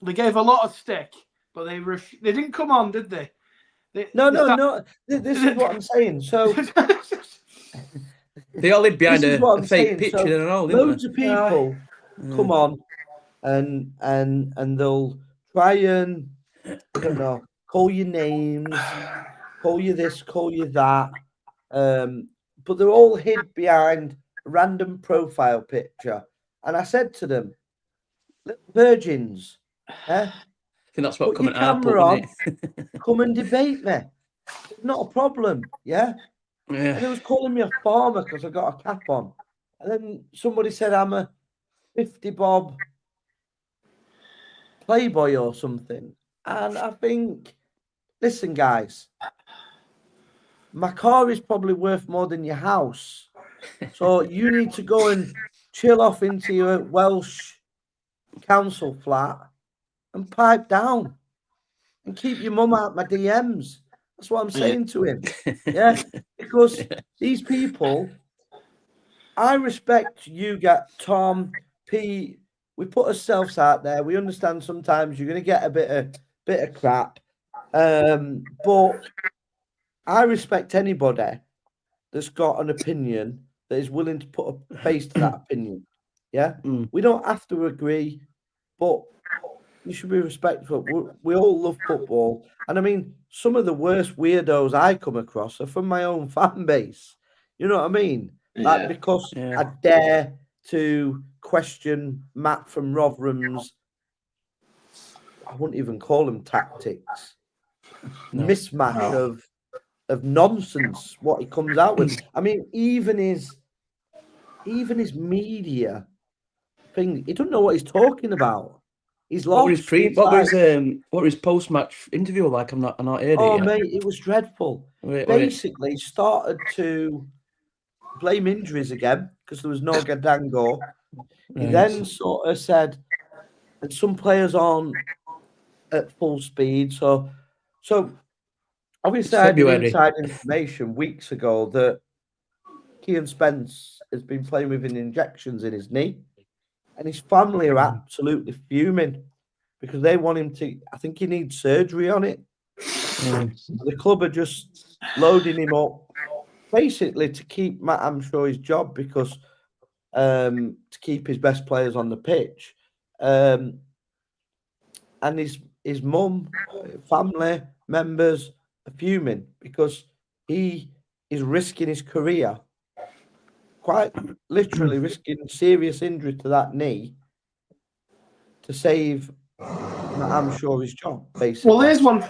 They gave a lot of stick, but they didn't come on, did they? No. This is what I'm saying. So. They all live behind a fake picture and all, didn't loads of people come on and they'll try and, I don't know, call you names, call you this, call you that. But they're all hid behind a random profile picture. And I said to them, little virgins, I think that's what put your camera on, come and debate me. Not a problem, yeah? Yeah. And he was calling me a farmer because I got a cap on. And then somebody said I'm a 50 bob playboy or something. And I think, listen, guys, my car is probably worth more than your house. So you need to go and chill off into your Welsh council flat and pipe down and keep your mum out my DMs. That's what I'm saying to him. Yeah, because these people, I respect you, Tom, Pete. We put ourselves out there. We understand sometimes you're going to get a bit of crap, but I respect anybody that's got an opinion that is willing to put a face to that opinion. Yeah, we don't have to agree, but you should be respectful. We all love football. And I mean, some of the worst weirdos I come across are from my own fan base. You know what I mean? Like, because I dare to question Matt from Rotherham's, I wouldn't even call them tactics, mismatch of nonsense, what he comes out with. I mean, even his even his media thing, he doesn't know what he's talking about. He's lost. What was his post-match interview like? I'm not heard it Oh, yet. mate, it was dreadful. Basically, he started to blame injuries again because there was no Gadango. He then sort of said, and some players aren't at full speed. So obviously, I had inside information weeks ago that Kean Spence has been playing with injections in his knee, and his family are absolutely fuming because they want him to. I think he needs surgery on it. The club are just loading him up, basically to keep Matt Amshaw his job because to keep his best players on the pitch, and his mum, family members are fuming because he is risking his career, quite literally risking serious injury to that knee to save Matt Amshaw his job, basically. Well, here's one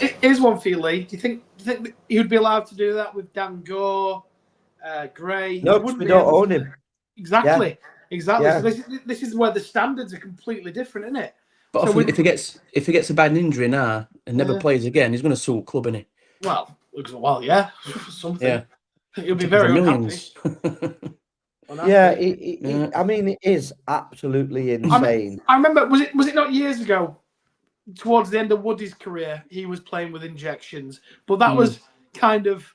for you, Lee. Do you think that he'd be allowed to do that with Dan Gore, Gray? No, because we don't own him. Exactly. Yeah. So this is where the standards are completely different, isn't it? But so if he gets a bad injury now and never plays again, he's going to sue club, isn't he? Well, yeah, something. Yeah, he'll be very millions. I mean, it is absolutely insane. I remember, was it not years ago? Towards the end of Woody's career, he was playing with injections, but that was kind of,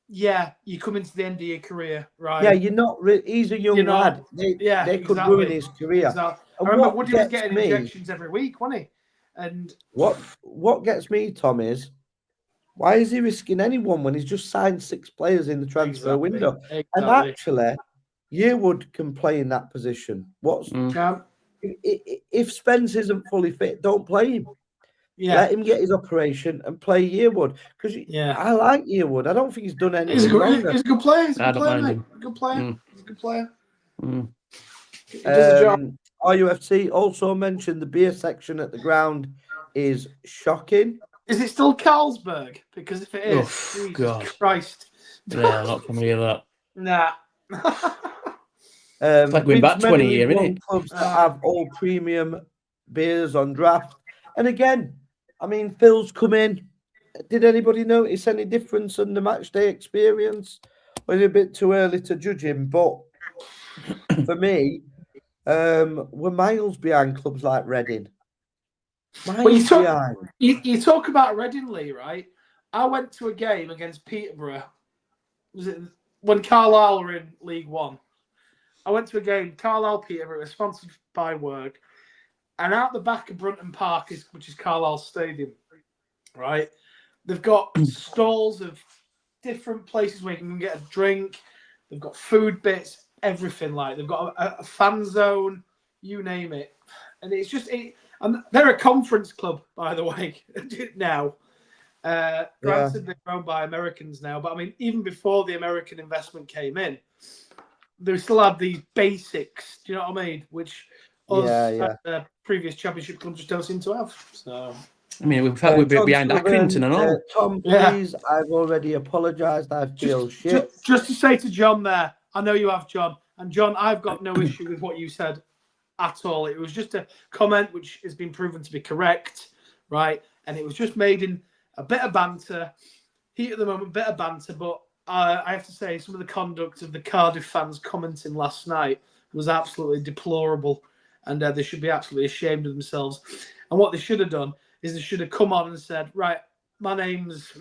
you come into the end of your career, right? Yeah, you're not. He's a young lad. They could ruin his career. Exactly. I remember Woody was getting injections every week, wasn't he? And what gets me, Tom, is why is he risking anyone when he's just signed 6 players in the transfer window? Exactly. And actually, Yearwood can play in that position. If Spence isn't fully fit, don't play him. Yeah. Let him get his operation and play Yearwood. Because I like Yearwood. I don't think he's done anything. He's a good player. I don't mind him. Good player. He's a good player. He does a job. RUFC also mentioned the beer section at the ground is shocking. Is it still Carlsberg? Because if it is, Jesus God. Christ. Yeah, I'm not familiar with that. Nah. It's like going back 20 years, isn't it? Clubs that have all premium beers on draft. And again, I mean, Phil's come in. Did anybody notice any difference in the match day experience? Or is it a bit too early to judge him? But for me, we're miles behind clubs like Reading. You talk about Reading, Lee, right? I went to a game against Peterborough. Was it when Carlisle were in League One? I went to a game, Carlisle Peterborough, sponsored by work, and out the back of Brunton Park, which is Carlisle Stadium, right? They've got stalls of different places where you can get a drink. They've got food bits, everything like. They've got a fan zone, you name it, and it's just. And they're a conference club, by the way, now. Granted, they're owned by Americans now, but I mean, even before the American investment came in, they still had these basics. Do you know what I mean? Which previous championship clubs just don't seem to have. So, I mean, we're behind Accrington and all. Tom, please, I've already apologised. I feel shit. Just to say to John there, I know you have, John, and John, I've got no issue with what you said at all. It was just a comment which has been proven to be correct, right? And it was just made in a bit of banter. Heat at the moment, bit of banter, but I have to say some of the conduct of the Cardiff fans commenting last night was absolutely deplorable, and they should be absolutely ashamed of themselves. And what they should have done is they should have come on and said, right, my name's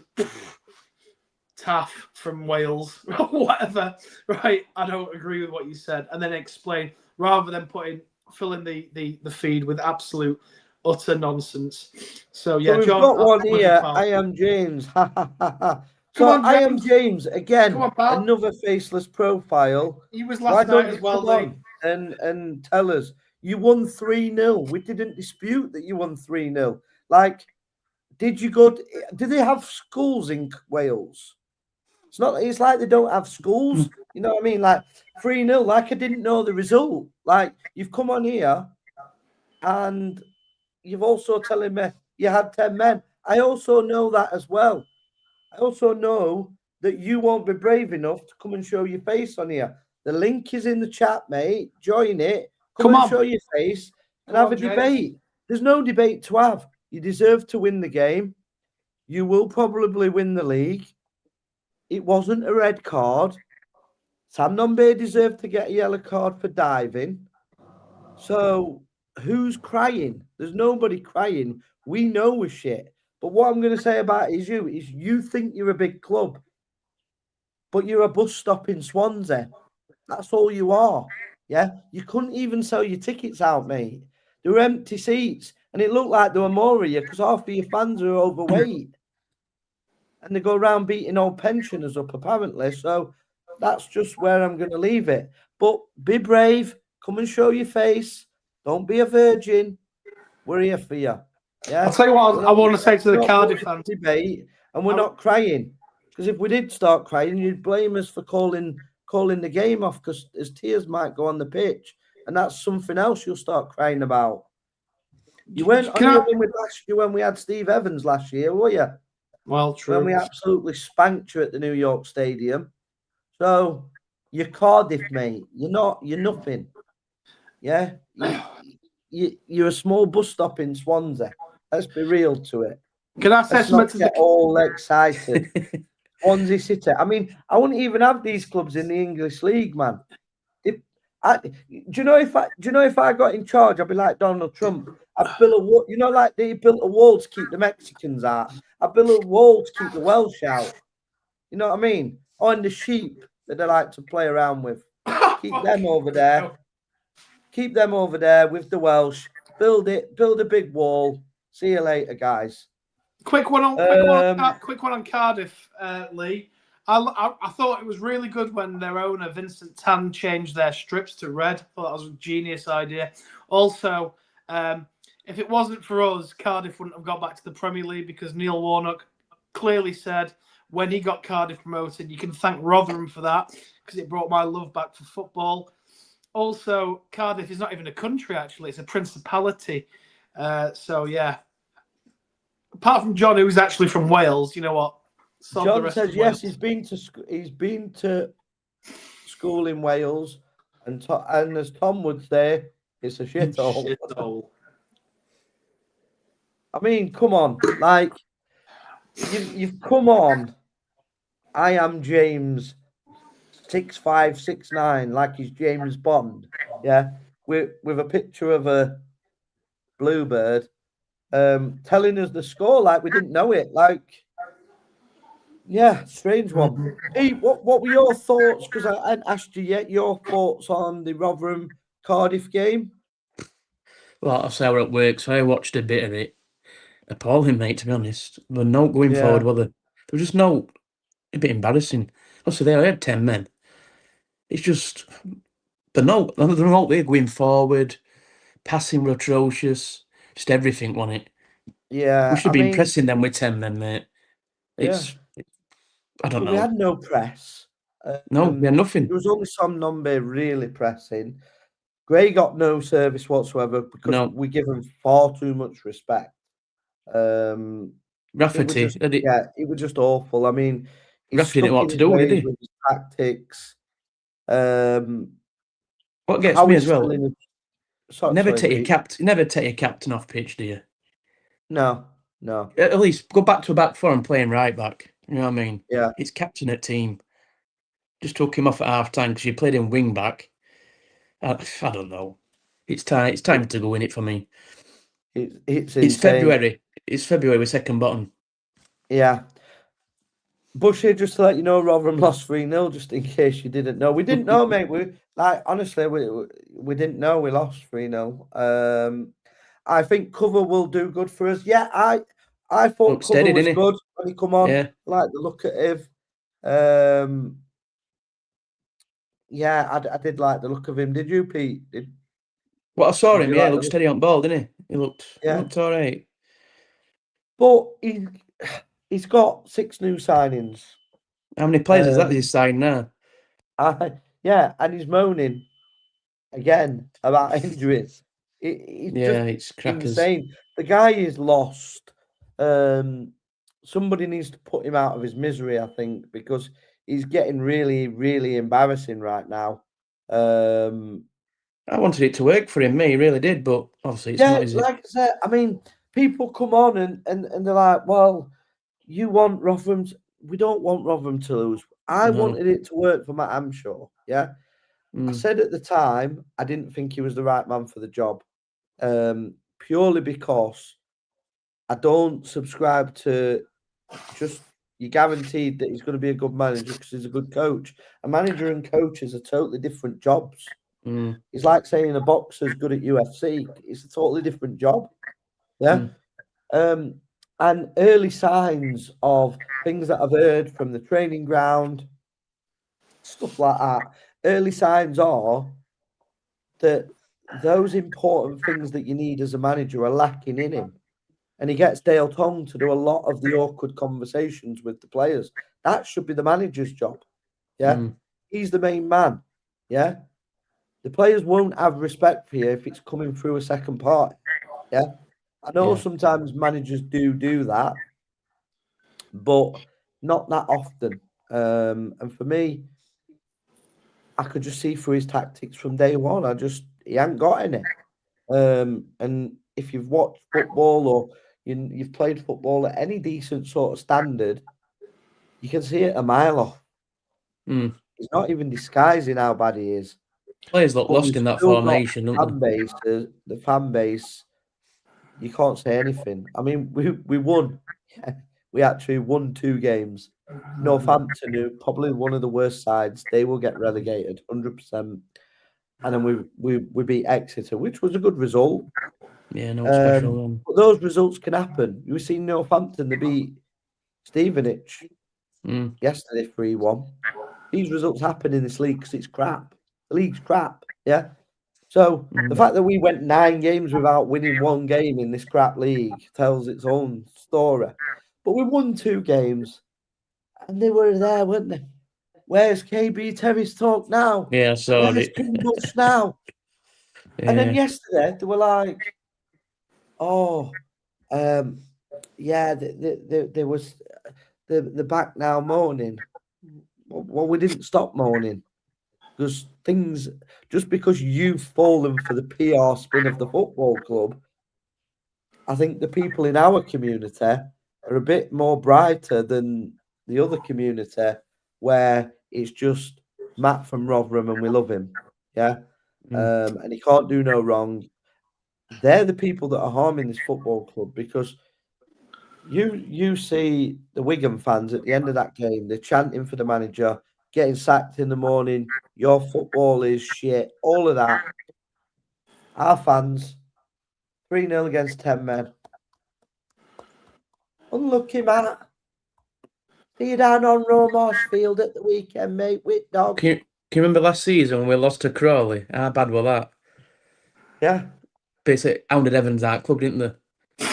Taff from Wales, or whatever, right? I don't agree with what you said, and then explain, rather than filling the feed with absolute utter nonsense. So yeah, we've John, got one here. I am James. So I am James again. Another faceless profile. He was last night as well. And tell us you won 3-0. We didn't dispute that you won 3-0. Like, did you go? Do they have schools in Wales? It's not. It's like they don't have schools. You know what I mean? Like 3-0. Like I didn't know the result. Like you've come on here, and you've also telling me you had 10 men. I also know that as well. I also know that you won't be brave enough to come and show your face on here. The link is in the chat, mate. Join it. Come and on. show your face and Come have on, a James. debate. There's no debate to have. You deserve to win the game. You will probably win the league. It wasn't a red card. Sam Nombe deserved to get a yellow card for diving. So who's crying? There's nobody crying. We know we're shit. But what I'm going to say about it is you think you're a big club, but you're a bus stop in Swansea. That's all you are. Yeah. You couldn't even sell your tickets out, mate. There were empty seats, and it looked like there were more of you because half of your fans are overweight. And they go around beating old pensioners up, apparently. So that's just where I'm going to leave it. But be brave. Come and show your face. Don't be a virgin. We're here for you. Yeah. I'll tell you what I want to say to the Cardiff fans. Debate, and we're not crying. Because if we did start crying, you'd blame us for calling the game off because as tears might go on the pitch. And that's something else you'll start crying about. You weren't on your win with last year when we had Steve Evans last year, were you? Well, true. When we absolutely spanked you at the New York Stadium. So you're Cardiff, mate. You're nothing. Yeah. You're a small bus stop in Swansea. Let's be real to it. Can I say something to get all excited? Swansea City. I mean, I wouldn't even have these clubs in the English League, man. Do you know if I got in charge, I'd be like Donald Trump. I'd build a wall. You know, like they built a wall to keep the Mexicans out. I'd build a wall to keep the Welsh out. You know what I mean? On the sheep that they like to play around with. Keep them over there. Keep them over there with the Welsh. Build a big wall. See you later, guys. Quick one on Cardiff, Lee. I thought it was really good when their owner, Vincent Tan, changed their strips to red. I thought that was a genius idea. Also, if it wasn't for us, Cardiff wouldn't have got back to the Premier League because Neil Warnock clearly said when he got Cardiff promoted, you can thank Rotherham for that because it brought my love back for football. Also, Cardiff is not even a country, actually. It's a principality. So, yeah. Apart from John, who's actually from Wales, you know what? John says yes. He's been to school in Wales, and as Tom would say, it's a shithole. I mean, come on, like you've come on. I am James 6569, like he's James Bond. Yeah, with a picture of a bluebird, telling us the score like we didn't know it. Like, yeah, strange one. Pete, what were your thoughts? Because I hadn't asked you yet your thoughts on the Rotherham Cardiff game. Well, I say I were at work, so I watched a bit of it. Appalling, mate, to be honest. But no going forward, were there? There was just no, a bit embarrassing. Also, they had 10 men. It's just, they're not there going forward. Passing were atrocious. Just everything, wasn't it? Yeah. We should be pressing them with 10 men, mate. I don't know. We had no press. No, we had nothing. There was only some number really pressing. Gray got no service whatsoever because we give him far too much respect. Rafferty, it was just awful. I mean, Rafferty didn't know what to do, did he? With his tactics. What gets me as well? Never take your captain off pitch, do you? No. At least go back to a back four and playing right back. You know what I mean? Yeah. It's captain at team. Just took him off at half time because you played him wing back. I don't know. It's time to go in it for me. It's February. It's February. We're second bottom. Yeah. Bushy, just to let you know, Rotherham lost 3-0, just in case you didn't know. We didn't know, mate. We didn't know we lost 3-0. I think cover will do good for us. Yeah, I thought cover was good when he come on. Yeah. I like the look at him. I did like the look of him. Did you, Pete? Well, I saw him. Yeah, he looked steady on ball, didn't he? He looked all right. But he's got 6 new signings. How many players is that he's signed now? And he's moaning again about injuries. It's crackers. Insane. The guy is lost. Somebody needs to put him out of his misery, I think, because he's getting really, really embarrassing right now. I wanted it to work for him. Me, he really did, but obviously it's not. Is it? Like I said, I mean, people come on and they're like, well, you want Rotherham. We don't want Rotherham to lose. I No. wanted it to work for Matt Hamshaw. Yeah. I said at the time, I didn't think he was the right man for the job. Purely because I don't subscribe to just you're guaranteed that he's going to be a good manager because he's a good coach. A manager and coaches are totally different jobs. It's like saying a boxer's good at UFC. It's a totally different job. Yeah. And early signs of things that I've heard from the training ground, stuff like that, early signs are that those important things that you need as a manager are lacking in him. And he gets Dale Tong to do a lot of the awkward conversations with the players. That should be the manager's job. Yeah. He's the main man. Yeah. The players won't have respect for you if it's coming through a second party. Yeah. I know sometimes managers do that, but not that often. And for me, I could just see through his tactics from day one. He hadn't got any. And if you've watched football or you've played football at any decent sort of standard, you can see it a mile off. He's not even disguising how bad he is. Players look lost in that formation, don't they? The fan base, you can't say anything. I mean, we won. We actually won 2 games. Northampton, who probably one of the worst sides, they will get relegated 100%. And then we beat Exeter, which was a good result. Yeah, no special. But those results can happen. We've seen Northampton, they beat Stevenage yesterday 3-1. These results happen in this league because it's crap. The league's crap, yeah? So the fact that we went 9 games without winning 1 game in this crap league tells its own story. But we won 2 games, and they were there, weren't they? Where's KB Terry's talk now? Yeah, I saw Where's it. King Butch now? And then yesterday they were like, there was the back now moaning. Well, we didn't stop moaning because just because you've fallen for the PR spin of the football club, I think the people in our community are a bit more brighter than the other community where it's just Matt from Rotherham and we love him. Yeah. And he can't do no wrong. They're the people that are harming this football club because you see the Wigan fans at the end of that game, they're chanting for the manager, getting sacked in the morning. Your football is shit. All of that. Our fans, 3-0 against 10 men. Unlucky, Matt. See you down on Romarsh Field at the weekend, mate, with dog. Can you remember last season when we lost to Crawley? How bad was that? Yeah. Basically, hounded Evans out club, didn't they?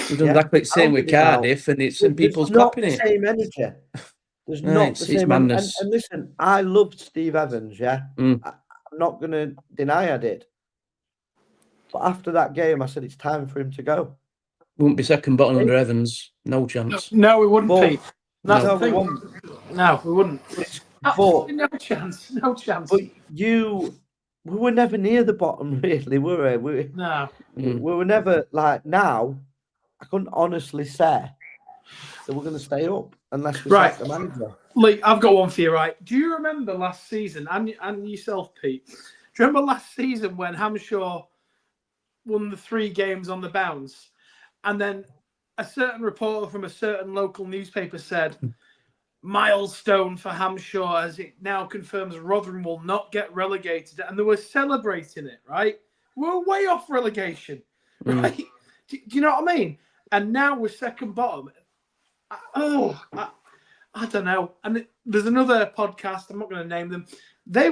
We've done exactly the same with Cardiff, and people's clapping it. There's not the same energy. There's not the same. And listen, I loved Steve Evans, yeah? I'm not going to deny I did. But after that game, I said it's time for him to go. Wouldn't be second bottom under Evans. No chance. No, we wouldn't, Pete. No, we wouldn't. No, we wouldn't. Absolutely no chance. No chance. But we were never near the bottom, really, were we? No. We were never like now. I couldn't honestly say that we're going to stay up unless we sack the manager. Lee, I've got one for you, right? Do you remember last season, and yourself, Pete? Do you remember last season when Hamshaw won the 3 games on the bounce, and then a certain reporter from a certain local newspaper said, milestone for Hamshaw as it now confirms Rotherham will not get relegated, and they were celebrating it, right? We're way off relegation, right? Do you know what I mean? And now we're second bottom. I don't know. And there's another podcast. I'm not going to name them. They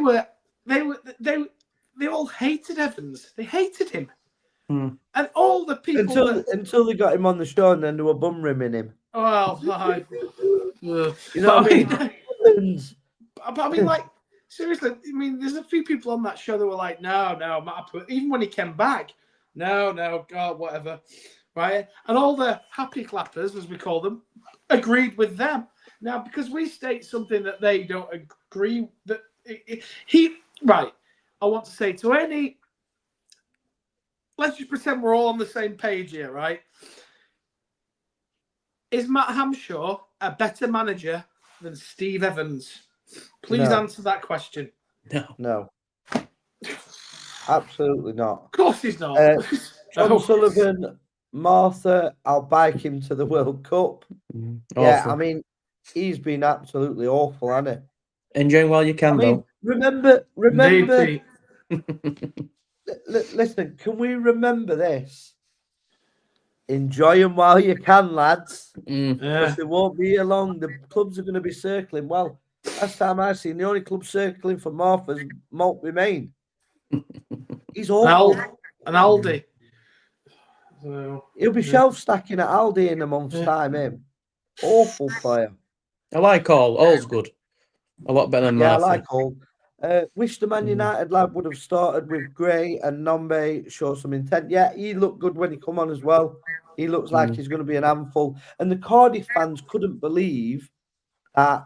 all hated Evans. They hated him. And all the people until they got him on the show and then they were bum rimming him. Well, you know what I mean? But I mean, like, seriously, I mean, there's a few people on that show that were like, no, Matt, even when he came back, no, God, whatever, right? And all the happy clappers, as we call them, agreed with them. Now, because we state something that they don't agree that right. I want to say to any, let's just pretend we're all on the same page here, right? Is Matt Hamshaw a better manager than Steve Evans? Please answer that question. No. Absolutely not. Of course he's not. John Sullivan, Martha, I'll bike him to the World Cup. Yeah, Awful. I mean, he's been absolutely awful, hasn't he? Enjoy while you can, though. Remember. Indeed. Listen, can we remember this? Enjoy them while you can, lads. Because they won't be here long. The clubs are going to be circling. Well, last time I seen, the only club circling for Martha's Maltby Main. He's awful. And Aldi. So, He'll be shelf stacking at Aldi in a month's time. Him, awful player. I like All. All's good. A lot better than Martha. I like All. Wish the Man United lad would have started with Gray and Nombe, show some intent. Yeah, he looked good when he come on as well. He looks like he's going to be an handful. And the Cardiff fans couldn't believe that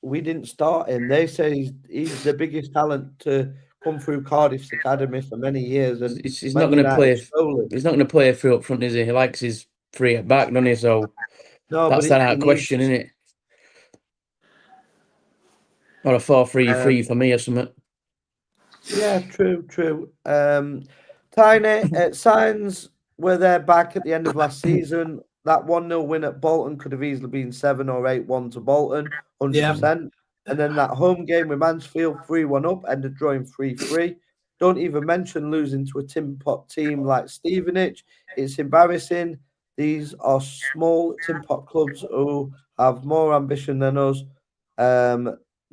we didn't start him. They say he's the biggest talent to come through Cardiff's academy for many years. And he's not going to play. He's not going to play through up front, is he? He likes his free at back, doesn't he? So that's that question, isn't it? Or a 4-3-3 for me or something. Yeah, true. Tiny signs were there back at the end of last season. That 1-0 win at Bolton could have easily been 7 or 8-1 to Bolton, 100%. Yeah. And then that home game with Mansfield, 3-1 up, ended drawing 3-3. Don't even mention losing to a tin pot team like Stevenage. It's embarrassing. These are small tin pot clubs who have more ambition than us.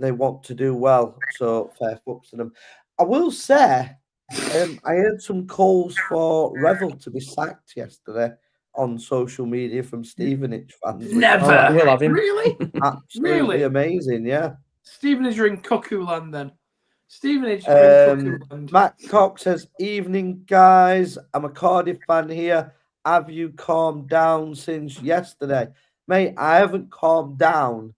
They want to do well, so fair fucks to them. I will say, I heard some calls for Revel to be sacked yesterday on social media from Stevenage fans. Never. We'll have him. Really? Absolutely amazing, yeah. Stevenage are in cuckoo land then. Stevenage are in cuckoo land. Matt Cox says, evening, guys. I'm a Cardiff fan here. Have you calmed down since yesterday? Mate, I haven't calmed down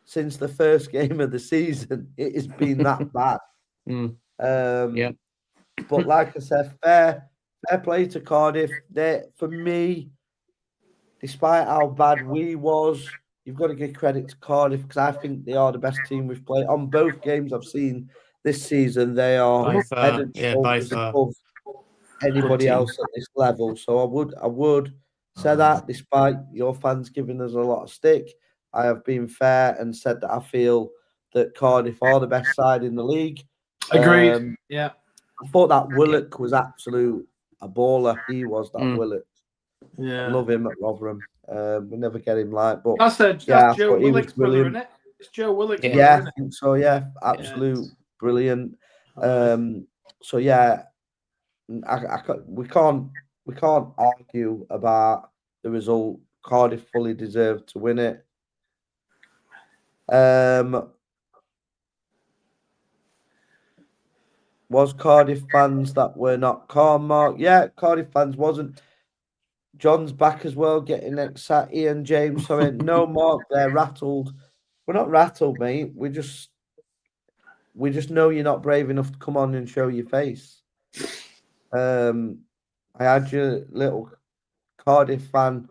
since the first game of the season. It has been that bad. Yeah. But like I said, fair play to Cardiff. For me, despite how bad we was, you've got to give credit to Cardiff because I think they are the best team we've played. On both games I've seen this season, they are head and shoulders above anybody else at this level. So I would say that despite your fans giving us a lot of stick, I have been fair and said that I feel that Cardiff are the best side in the league. Agreed. Yeah. I thought that Willock was absolute a baller. He was that Willock. Yeah. I love him at Rotherham. We never get him like, but that's Joe Willock's brother, isn't it? It's Joe Willock's brother, I think so. Yeah, absolute brilliant. So yeah, we can't argue about the result. Cardiff fully deserved to win it. Was Cardiff fans that were not calm, Mark? Yeah, Cardiff fans wasn't. John's back as well, getting excited. Ian James, sorry, no, Mark, they're rattled. We're not rattled, mate. We just know you're not brave enough to come on and show your face. I had your little Cardiff fan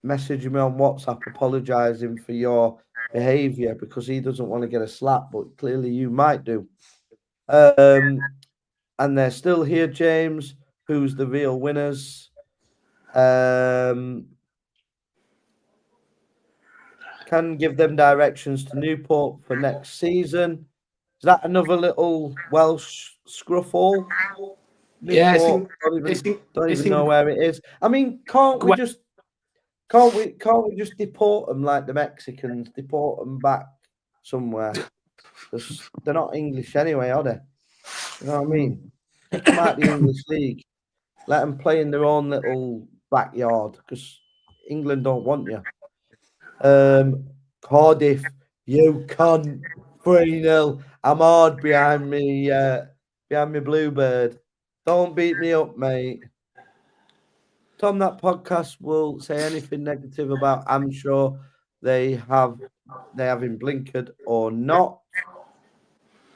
messaging me on WhatsApp apologising for your behaviour because he doesn't want to get a slap, but clearly you might do. And they're still here, James. Who's the real winners? Can give them directions to Newport for next season. Is that another little Welsh scruffle? Yeah, don't even know where it is. I mean, can't we just deport them like the Mexicans? Deport them back somewhere. They're not English anyway, are they? You know what I mean? Kick them out the English league. Let them play in their own little backyard because England don't want you. Cardiff, you cunt. 3-0. I'm hard behind me Bluebird. Don't beat me up, mate. Tom, that podcast will say anything negative about I'm sure they have him blinkered or not.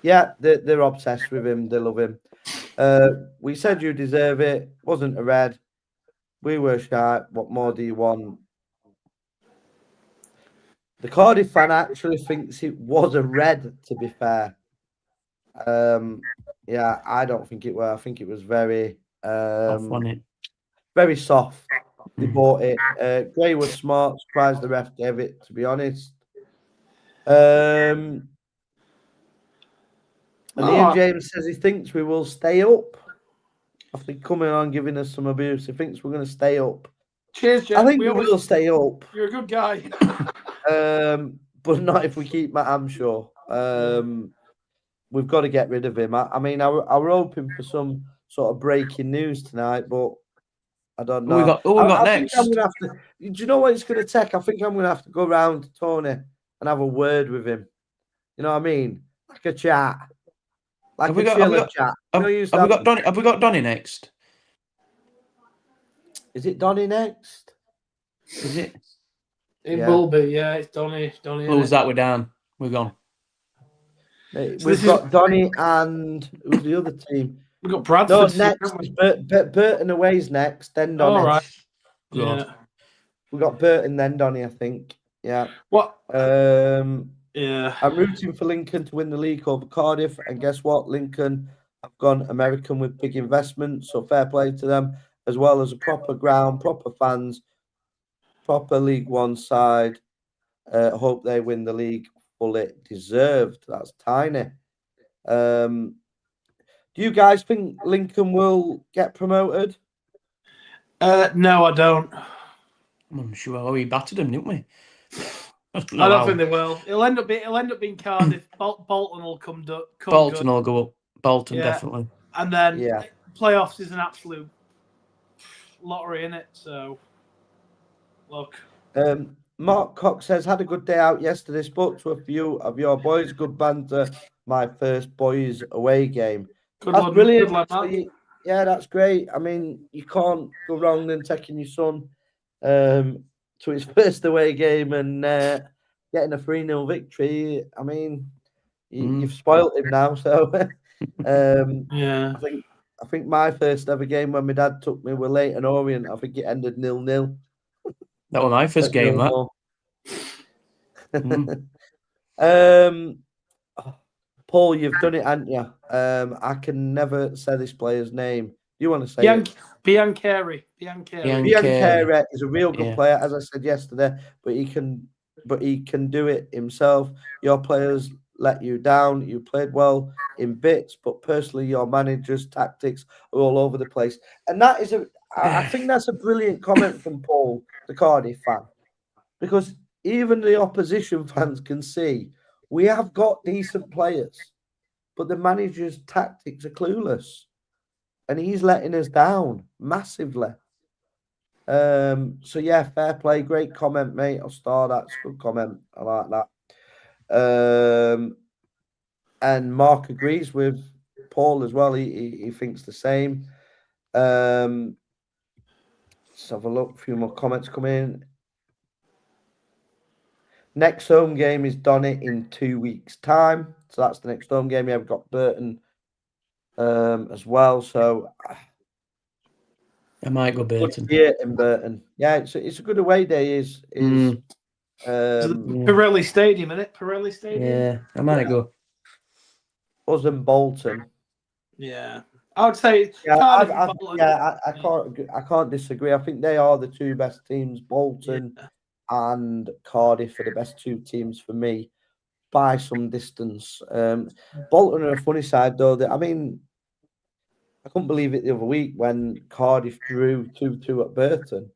Yeah, they're obsessed with him. They love him. We said you deserve it. Wasn't a red. We were shy. What more do you want? The Cardiff fan actually thinks it was a red, to be fair. Yeah, I don't think it was. I think it was very Off on it. very soft. They bought it. Gray was smart, surprised the ref gave it, to be honest. And Ian James says he thinks we will stay up. After coming on giving us some abuse, he thinks we're going to stay up. Cheers, Jeff. I think we will stay up. You're a good guy. But not if we keep Matt Hamshaw. We've got to get rid of him. I mean, I were hoping for some sort of breaking news tonight, but I don't know. Who we got next? Think I'm gonna have to, do you know what it's going to take? I think I'm going to have to go round to Tony and have a word with him. You know what I mean? Like a chat. Like Have we a got- chiller chat. Have we got Donny next? Is it Donny next? Is it? It Yeah. will be, yeah. It's Donny. Close that. We're down. We're gone. We've got Donny and who's the other team? We've got Bradford. No, next is Burton away's next, then Donny. All right. God. Yeah. We got Burton, then Donny, I think. Yeah. What? Yeah. I'm rooting for Lincoln to win the league over Cardiff, and guess what? Lincoln have gone American with big investments, so fair play to them, as well as a proper ground, proper fans, proper League One side. Hope they win the league fully deserved. That's tiny. Do you guys think Lincoln will get promoted? No, I don't. I'm sure we battered them, didn't we? I don't think they will. It'll end up being Cardiff. Bolton will come Bolton good. will go up. Bolton Yeah. definitely. And then playoffs is an absolute lottery, in it. So look. Mark Cox says, had a good day out yesterday. Spoke to a few of your boys. Good banter. My first boys away game. That's brilliant. Yeah, that's great. I mean, you can't go wrong than taking your son to his first away game and getting a 3-0 victory. I mean, you've spoilt him now. So, yeah, I think my first ever game when my dad took me were Leyton Orient. I think it ended 0-0. That was my first game. Paul, you've done it, haven't you? I can never say this player's name. You want to say it? Biancheri. Biancheri is a real good player, as I said yesterday, but he can do it himself. Your players let you down. You played well in bits, but personally, your manager's tactics are all over the place. And that is I think that's a brilliant comment from Paul, the Cardiff fan, because even the opposition fans can see we have got decent players, but the manager's tactics are clueless. And he's letting us down massively. So yeah, fair play. Great comment, mate. I'll star that. It's a good comment. I like that. And Mark agrees with Paul as well. He thinks the same. Let's have a look. A few more comments come in. Next home game is Donny in 2 weeks' time. So that's the next home game. Yeah, we've got Burton as well. So I might go Burton. Yeah, in Burton. Yeah, it's a good away day. Is Pirelli Stadium, isn't it? Pirelli Stadium. Yeah, I might go. Us and Bolton. Yeah, I would say. I can't disagree. I think they are the two best teams. Bolton and Cardiff are the best two teams for me by some distance. Bolton are a funny side though. I mean, I couldn't believe it the other week when Cardiff drew 2-2 at Burton.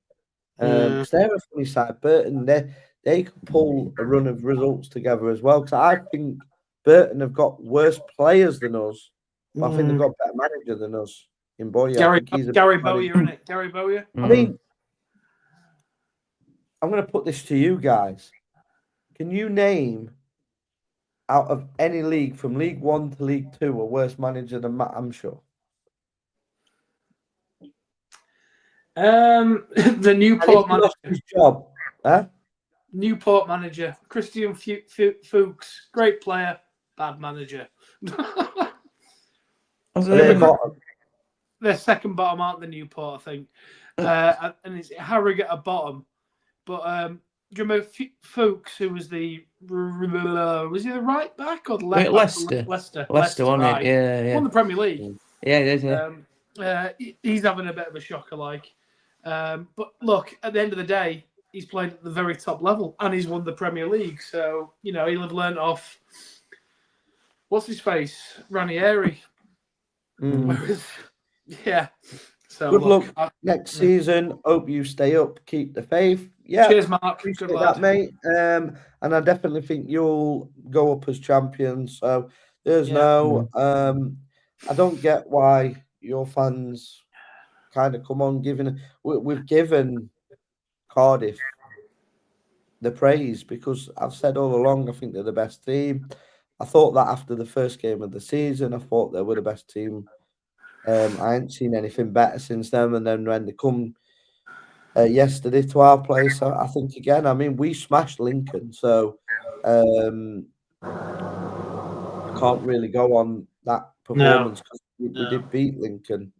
Because they're a funny side. Burton, they could pull a run of results together as well. Because I think Burton have got worse players than us. But I think they've got a better manager than us in Bowyer. Gary Bowyer, isn't it? Gary Bowyer. I mean, I'm going to put this to you guys. Can you name out of any league from League One to League Two a worse manager than Matt Hamshaw? The Newport manager. His job, huh? Newport manager Christian Fuchs, great player. bad manager. They're second bottom, aren't they, Newport, I think. And it's Harrogate at bottom. But do you remember Fuchs, who was was he the right back or the left back? Leicester, won right. it. Yeah. Won the Premier League. Yeah, it is, yeah. He's having a bit of a shocker, like. But look, at the end of the day, he's played at the very top level and he's won the Premier League. So, he'll have learned off, what's his face? Ranieri. Whereas, yeah. So good luck next season. Hope you stay up. Keep the faith. Yeah. Cheers, Mark. Good that, mate. And I definitely think you'll go up as champions. So there's no. I don't get why your fans kind of come on giving. We've given Cardiff the praise because I've said all along I think they're the best team. I thought that after the first game of the season, I thought they were the best team. I ain't seen anything better since then. And then when they come yesterday to our place, I think again, I mean, we smashed Lincoln. So I can't really go on that performance because we did beat Lincoln.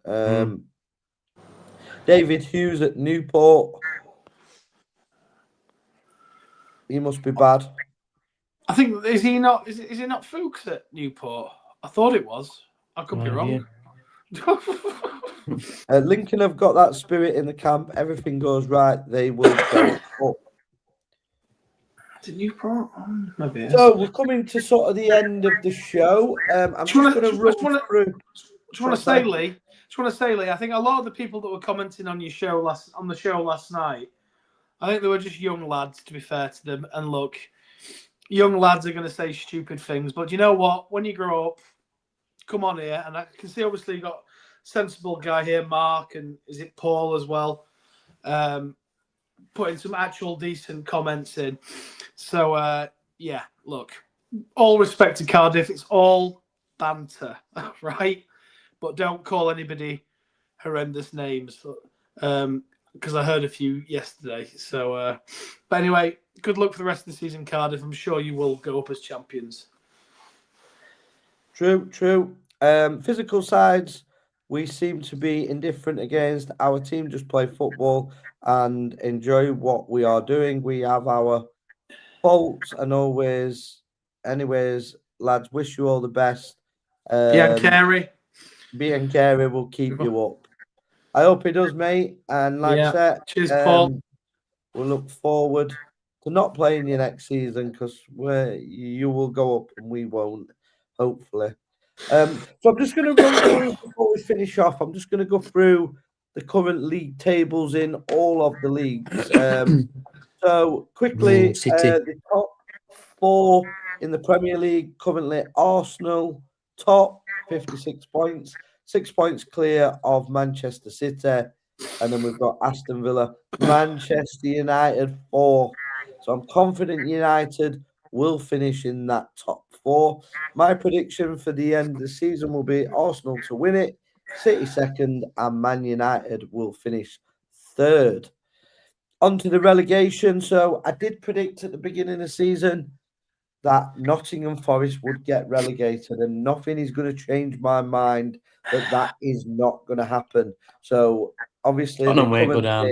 David Hughes at Newport. He must be bad. I think, is he not Fuchs at Newport? I thought it was. I could be wrong. Lincoln have got that spirit in the camp. Everything goes right, they will go up. Did Newport? Maybe. So we're coming to sort of the end of the show. I'm just going to run through. Just want to say, Lee. I think a lot of the people that were commenting on the show last night, I think they were just young lads. To be fair to them, and look, young lads are going to say stupid things, but you know what? When you grow up, come on here, and I can see obviously you got sensible guy here, Mark, and is it Paul as well, putting some actual decent comments in. So yeah, look, all respect to Cardiff, it's all banter, right? But don't call anybody horrendous names, because I heard a few yesterday. So, but anyway, good luck for the rest of the season, Cardiff. I'm sure you will go up as champions. True. Physical sides, we seem to be indifferent against. Our team just play football and enjoy what we are doing. We have our faults and always, anyways, lads, wish you all the best. Biancheri will keep you up. I hope he does, mate. And like I said, cheers, Paul. We'll look forward to not playing you next season because you will go up and we won't, hopefully. So I'm just going to run through before we finish off. I'm just going to go through the current league tables in all of the leagues. So quickly, the top four in the Premier League currently: Arsenal top, 56 points, 6 points clear of Manchester City, and then we've got Aston Villa, Manchester United 4. So I'm confident United will finish in that top 4. My prediction for the end of the season will be Arsenal to win it, City second, and Man United will finish third. On to the relegation. So I did predict at the beginning of the season that Nottingham Forest would get relegated, and nothing is going to change my mind that is not going to happen. So obviously, Tottenham won't go down.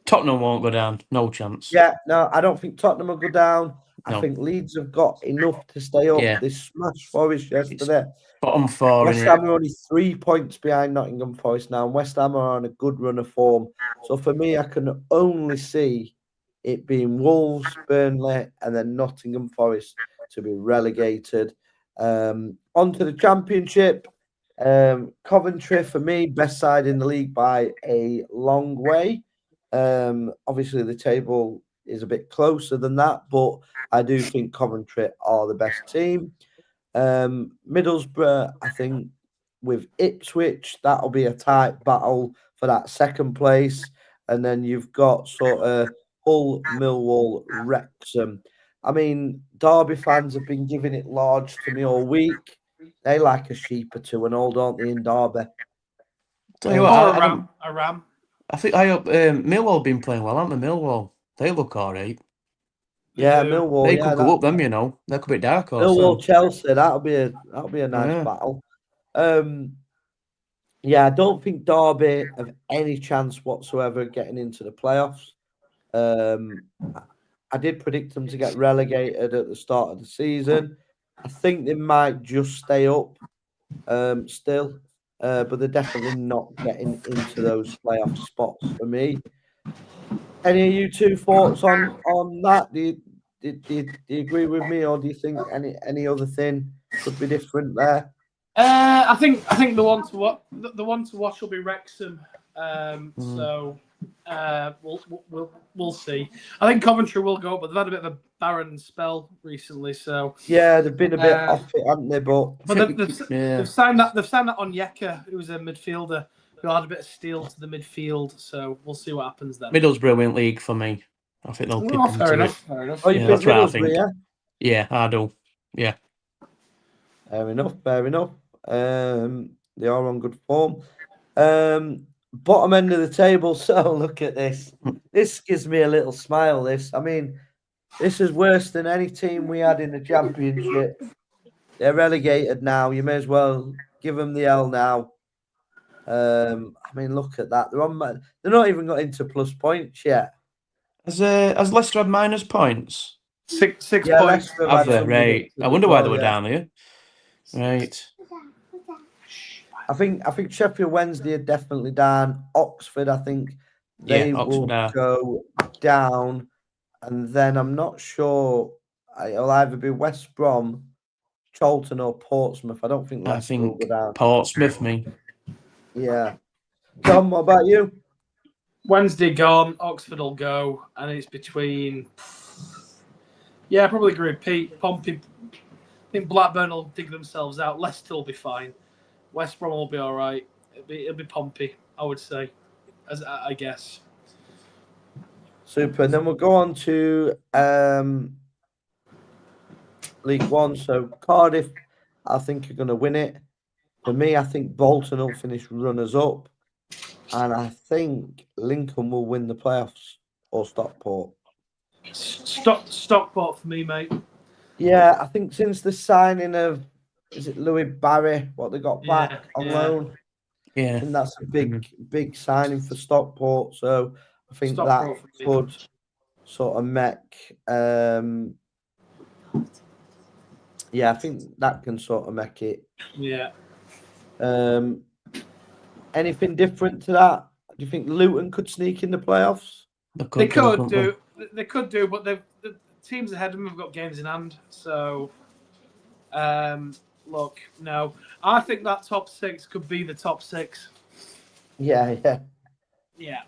Tottenham won't go down. No chance. Yeah, no, I don't think Tottenham will go down. I think Leeds have got enough to stay up. They smashed Forest yesterday. Bottom 4. West Ham are only 3 points behind Nottingham Forest now, and West Ham are on a good run of form. So for me, I can only see it being Wolves, Burnley, and then Nottingham Forest to be relegated. On to the Championship. Coventry, for me, best side in the league by a long way. Obviously, the table is a bit closer than that, but I do think Coventry are the best team. Middlesbrough, I think, with Ipswich, that'll be a tight battle for that second place. And then you've got sort of Hull, Millwall, Wrexham. I mean, Derby fans have been giving it large to me all week. They like a sheep or two and all, don't they, in Derby? Tell you what, a ram. I think Millwall have been playing well, haven't they? Millwall, they look all right. Yeah, do. Millwall. They Yeah, could go up them, you know. They could be dark horse. Millwall, Them. Chelsea. That'll be a nice Yeah. battle. Yeah, I don't think Derby have any chance whatsoever of getting into the playoffs. I did predict them to get relegated at the start of the season. I think they might just stay up still, but they're definitely not getting into those playoff spots for me. Any of you two thoughts on that? Do you agree with me, or do you think any other thing could be different there? I think the one to watch will be Wrexham. So we'll see. I think Coventry will go, but they've had a bit of a barren spell recently. So Yeah, they've been a bit off it, haven't they? But they've signed that Onyeka, who was a midfielder who had a bit of steel to the midfield. So we'll see what happens then. Middlesbrough win league for me. I think they'll pip into Fair it. enough. Fair enough. oh, you Yeah, think that's what I Middlesbrough? think. Yeah. Yeah, I do. Yeah. Fair enough. Fair enough. They are on good form. Bottom end of the table. So look at this. This gives me a little smile. This, I mean, this is worse than any team we had in the Championship. They're relegated now. You may as well give them the L now. I mean, look at that. They're not even got into plus points yet. Has Leicester had minus points? 6 Yeah, points. Leicester Have had they? some Right. ridiculous I wonder as why well, they were yeah. down here. Right. I think Sheffield Wednesday are definitely down. Oxford, I think they Yeah, Oxford will are. go down, and then I'm not sure. It'll either be West Brom, Charlton, or Portsmouth. I don't think I Leicester will think go down. Portsmouth, me. Yeah. Tom, what about you? Wednesday gone, Oxford will go, and it's between. Yeah, I probably agree with Pete. Pompey. I think Blackburn will dig themselves out. Leicester will be fine. West Brom will be all right. It'll be Pompey, I would say, as I guess. Super. And then we'll go on to League One. So Cardiff, I think, are going to win it. For me, I think Bolton will finish runners-up. And I think Lincoln will win the playoffs, or Stockport. Stockport for me, mate. Yeah, I think since the signing of, is it Louis Barry, what they got back on loan? Yeah. And that's a big signing for Stockport. So I think Stockport that could sort of make, yeah, I think that can sort of make it. Yeah. Anything different to that? Do you think Luton could sneak in the playoffs? They could do. They could do, but the teams ahead of them have got games in hand. So, look, no, I think that top 6 could be the top 6. Yeah. Yeah. Yeah.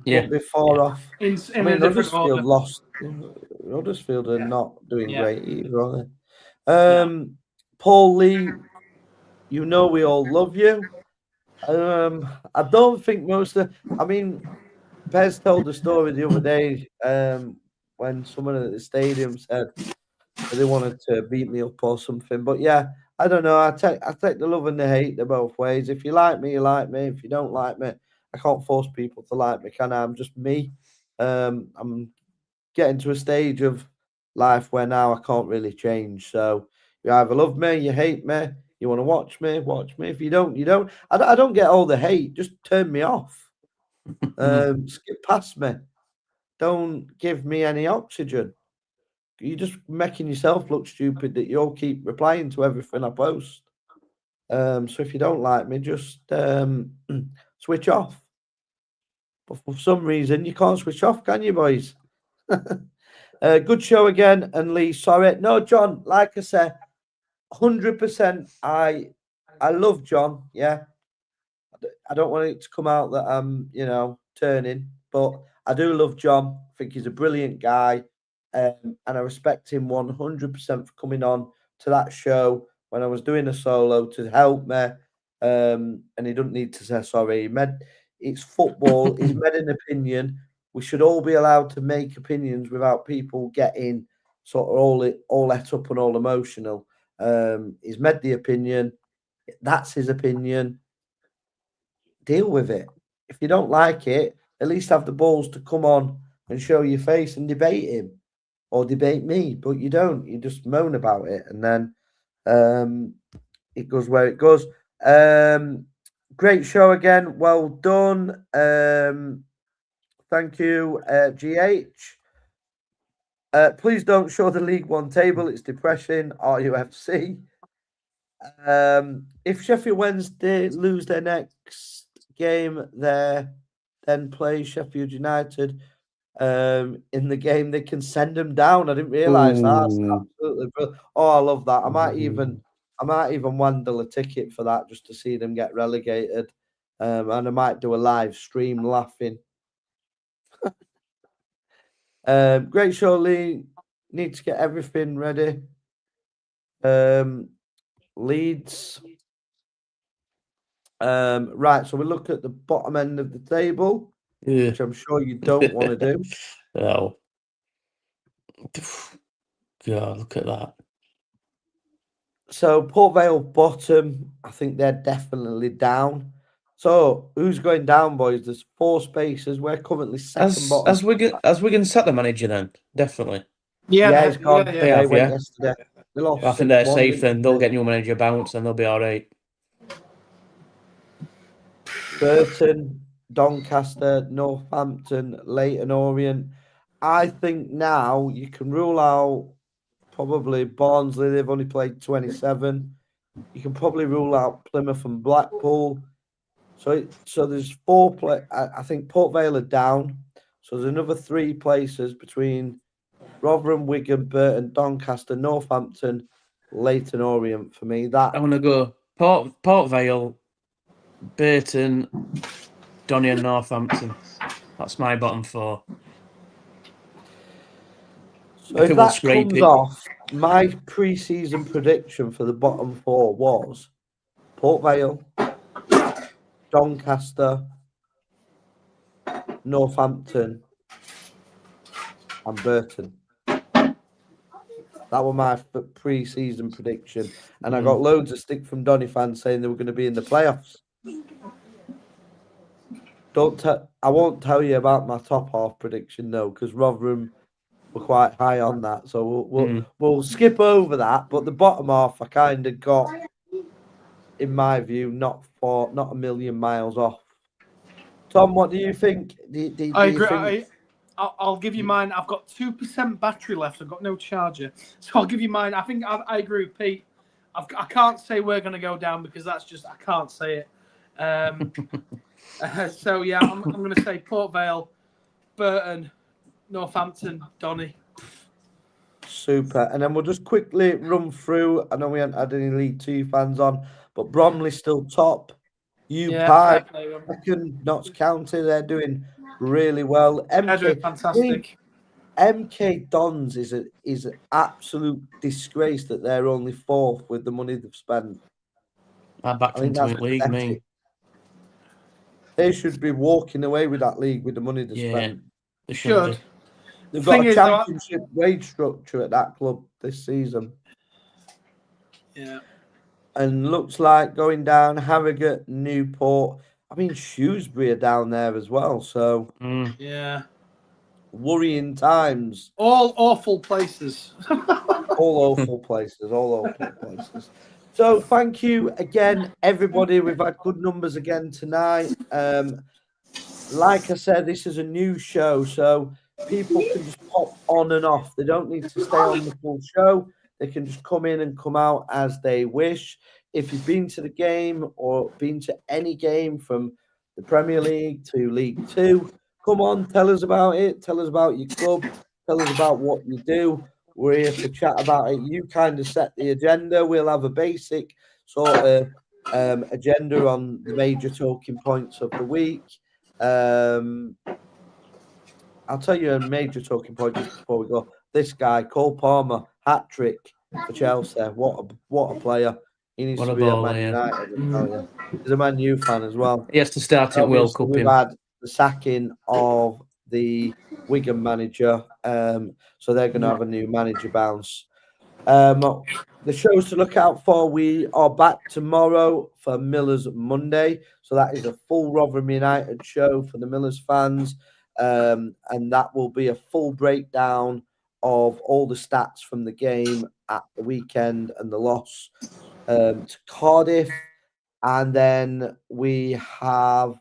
Yeah. Be far off. I mean, Huddersfield lost. Huddersfield are not doing great either, are they? Paul Lee, you know we all love you. I don't think I mean, Pez told the story the other day when someone at the stadium said they wanted to beat me up or something. But yeah, I don't know. I take the love and the hate the both ways. If you like me, you like me. If you don't like me, I can't force people to like me, can I? I'm just me. I'm getting to a stage of life where now I can't really change. So you either love me, you hate me. You want to watch me, watch me. If you don't, you don't. I don't get all the hate. Just turn me off. Skip past me. Don't give me any oxygen. You're just making yourself look stupid that you'll keep replying to everything I post. So if you don't like me, just switch off. But for some reason, you can't switch off, can you, boys? Good show again. And Lee, sorry. No, John, like I said, 100%. I love John. Yeah. I don't want it to come out that I'm, turning, but I do love John. I think he's a brilliant guy. And I respect him 100% for coming on to that show when I was doing a solo to help me. And he doesn't need to say sorry. It's football. He's made an opinion. We should all be allowed to make opinions without people getting sort of all let up and all emotional. He's made the opinion. That's his opinion. Deal with it. If you don't like it, at least have the balls to come on and show your face and debate him. or debate me, but you don't. You just moan about it, and then it goes where it goes. Great show again. Well done. Thank you, GH. Please don't show the League One table. It's depressing. RUFC. If Sheffield Wednesday lose their next game, then play Sheffield United in the game, they can send them down. I didn't realise that. That's absolutely brilliant. Oh, I love that. I might even wandle a ticket for that just to see them get relegated. And I might do a live stream laughing. Great show, Lee. Need to get everything ready. Leeds. Right, so we look at the bottom end of the table, which I'm sure you don't want to do. Oh. God, look at that. So Port Vale bottom, I think they're definitely down. So who's going down, boys? There's 4 spaces. We're currently second bottom. As Wigan set the manager then, definitely. Yeah, he's gone. They They have, went yeah. yesterday. They lost I think they're 6-1, safe didn't then. They'll they? get new manager bounce and they'll be all right. Burton, Doncaster, Northampton, Leyton Orient. I think now you can rule out probably Barnsley. They've only played 27. You can probably rule out Plymouth and Blackpool. So there's 4 play. I think Port Vale are down. So there's another 3 places between Rotherham, Wigan, Burton, Doncaster, Northampton, Leyton Orient for me. That I want to go Port Vale, Burton, Donny and Northampton. That's my bottom 4. So if that comes off, my pre-season prediction for the bottom 4 was Port Vale, Doncaster, Northampton, and Burton. That was my pre-season prediction, and I got loads of stick from Donny fans saying they were going to be in the playoffs. I won't tell you about my top half prediction though, because Rotherham were quite high on that, so we'll skip over that. But the bottom half, I kind of got, in my view, not a million miles off. Tom, what do you think? I agree. I'll give you mine. I've got 2% battery left. I've got no charger, so I'll give you mine. I think I agree with Pete. I can't say we're going to go down because that's just I can't say it. So yeah, I'm going to say Port Vale, Burton, Northampton, Donny. Super. And then we'll just quickly run through. I know we haven't had any League 2 fans on, but Bromley's still top. Pie, second, Notts County, they're doing really well. They're doing fantastic. MK Dons is an absolute disgrace that they're only 4th with the money they've spent. I backed them to win league, mate. They should be walking away with that league with the money they spent. They should. They've got a championship wage structure at that club this season. Yeah. And looks like going down Harrogate, Newport. I mean, Shrewsbury are down there as well. So, yeah. Worrying times. All awful places. All awful places. All awful places. So, thank you again, everybody. We've had good numbers again tonight. Like I said, this is a new show. So, people can just pop on and off. They don't need to stay on the full show. They can just come in and come out as they wish. If you've been to the game or been to any game from the Premier League to League 2, come on, tell us about it. Tell us about your club. Tell us about what you do. We're here to chat about it. You kind of set the agenda. We'll have a basic sort of agenda on the major talking points of the week. I'll tell you a major talking point just before we go. This guy, Cole Palmer, hat-trick for Chelsea. What a player. He needs to be at Man United. He's a Man U fan as well. He has to start it World Cup. We've had the sacking of the Wigan manager. So they're going to have a new manager bounce. The shows to look out for. We are back tomorrow for Millers Monday. So that is a full Rotherham United show for the Millers fans. And that will be a full breakdown of all the stats from the game at the weekend and the loss to Cardiff. And then we have,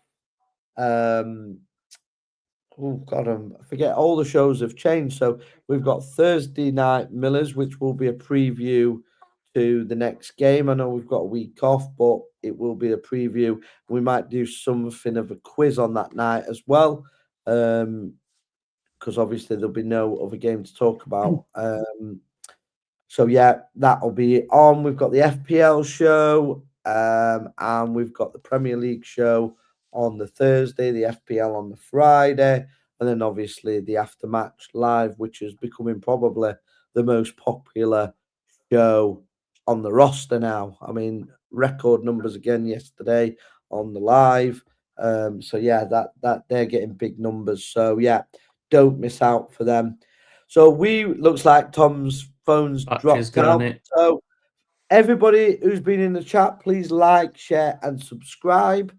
I forget, all the shows have changed. So we've got Thursday night Millers, which will be a preview to the next game. I know we've got a week off, but it will be a preview. We might do something of a quiz on that night as well, because obviously there'll be no other game to talk about. So yeah, that'll be on. We've got the FPL show, and we've got the Premier League show on the Thursday, the FPL on the Friday, and then obviously the aftermatch live, which is becoming probably the most popular show on the roster now. I mean, record numbers again yesterday on the live. So yeah, that they're getting big numbers. So yeah, don't miss out for them. So looks like Tom's phone's Battery's dropped out. it. So everybody who's been in the chat, please like, share, and subscribe.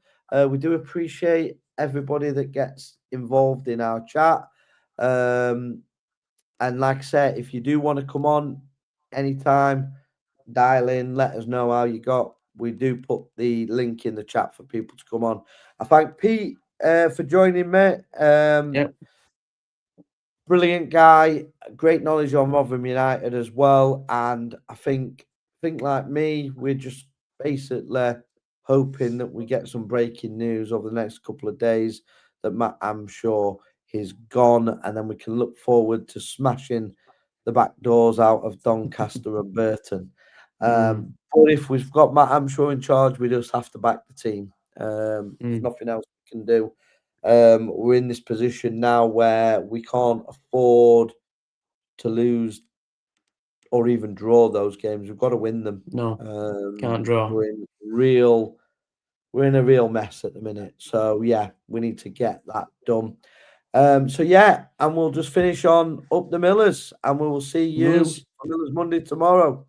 We do appreciate everybody that gets involved in our chat. And like I said, if you do want to come on anytime, dial in, let us know how you got. We do put the link in the chat for people to come on. I thank Pete for joining me. Yep. Brilliant guy, great knowledge on Rotherham United as well. And I think like me, we're just basically hoping that we get some breaking news over the next couple of days that Matt, I'm sure, he's gone, and then we can look forward to smashing the back doors out of Doncaster and Burton. But if we've got Matt Amshaw in charge, we just have to back the team. There's nothing else we can do. We're in this position now where we can't afford to lose or even draw those games. We've got to win them. No, can't draw. We're in a real mess at the minute. So yeah, we need to get that done. So yeah, and we'll just finish on Up the Millers, and we will see you on Millers Monday tomorrow.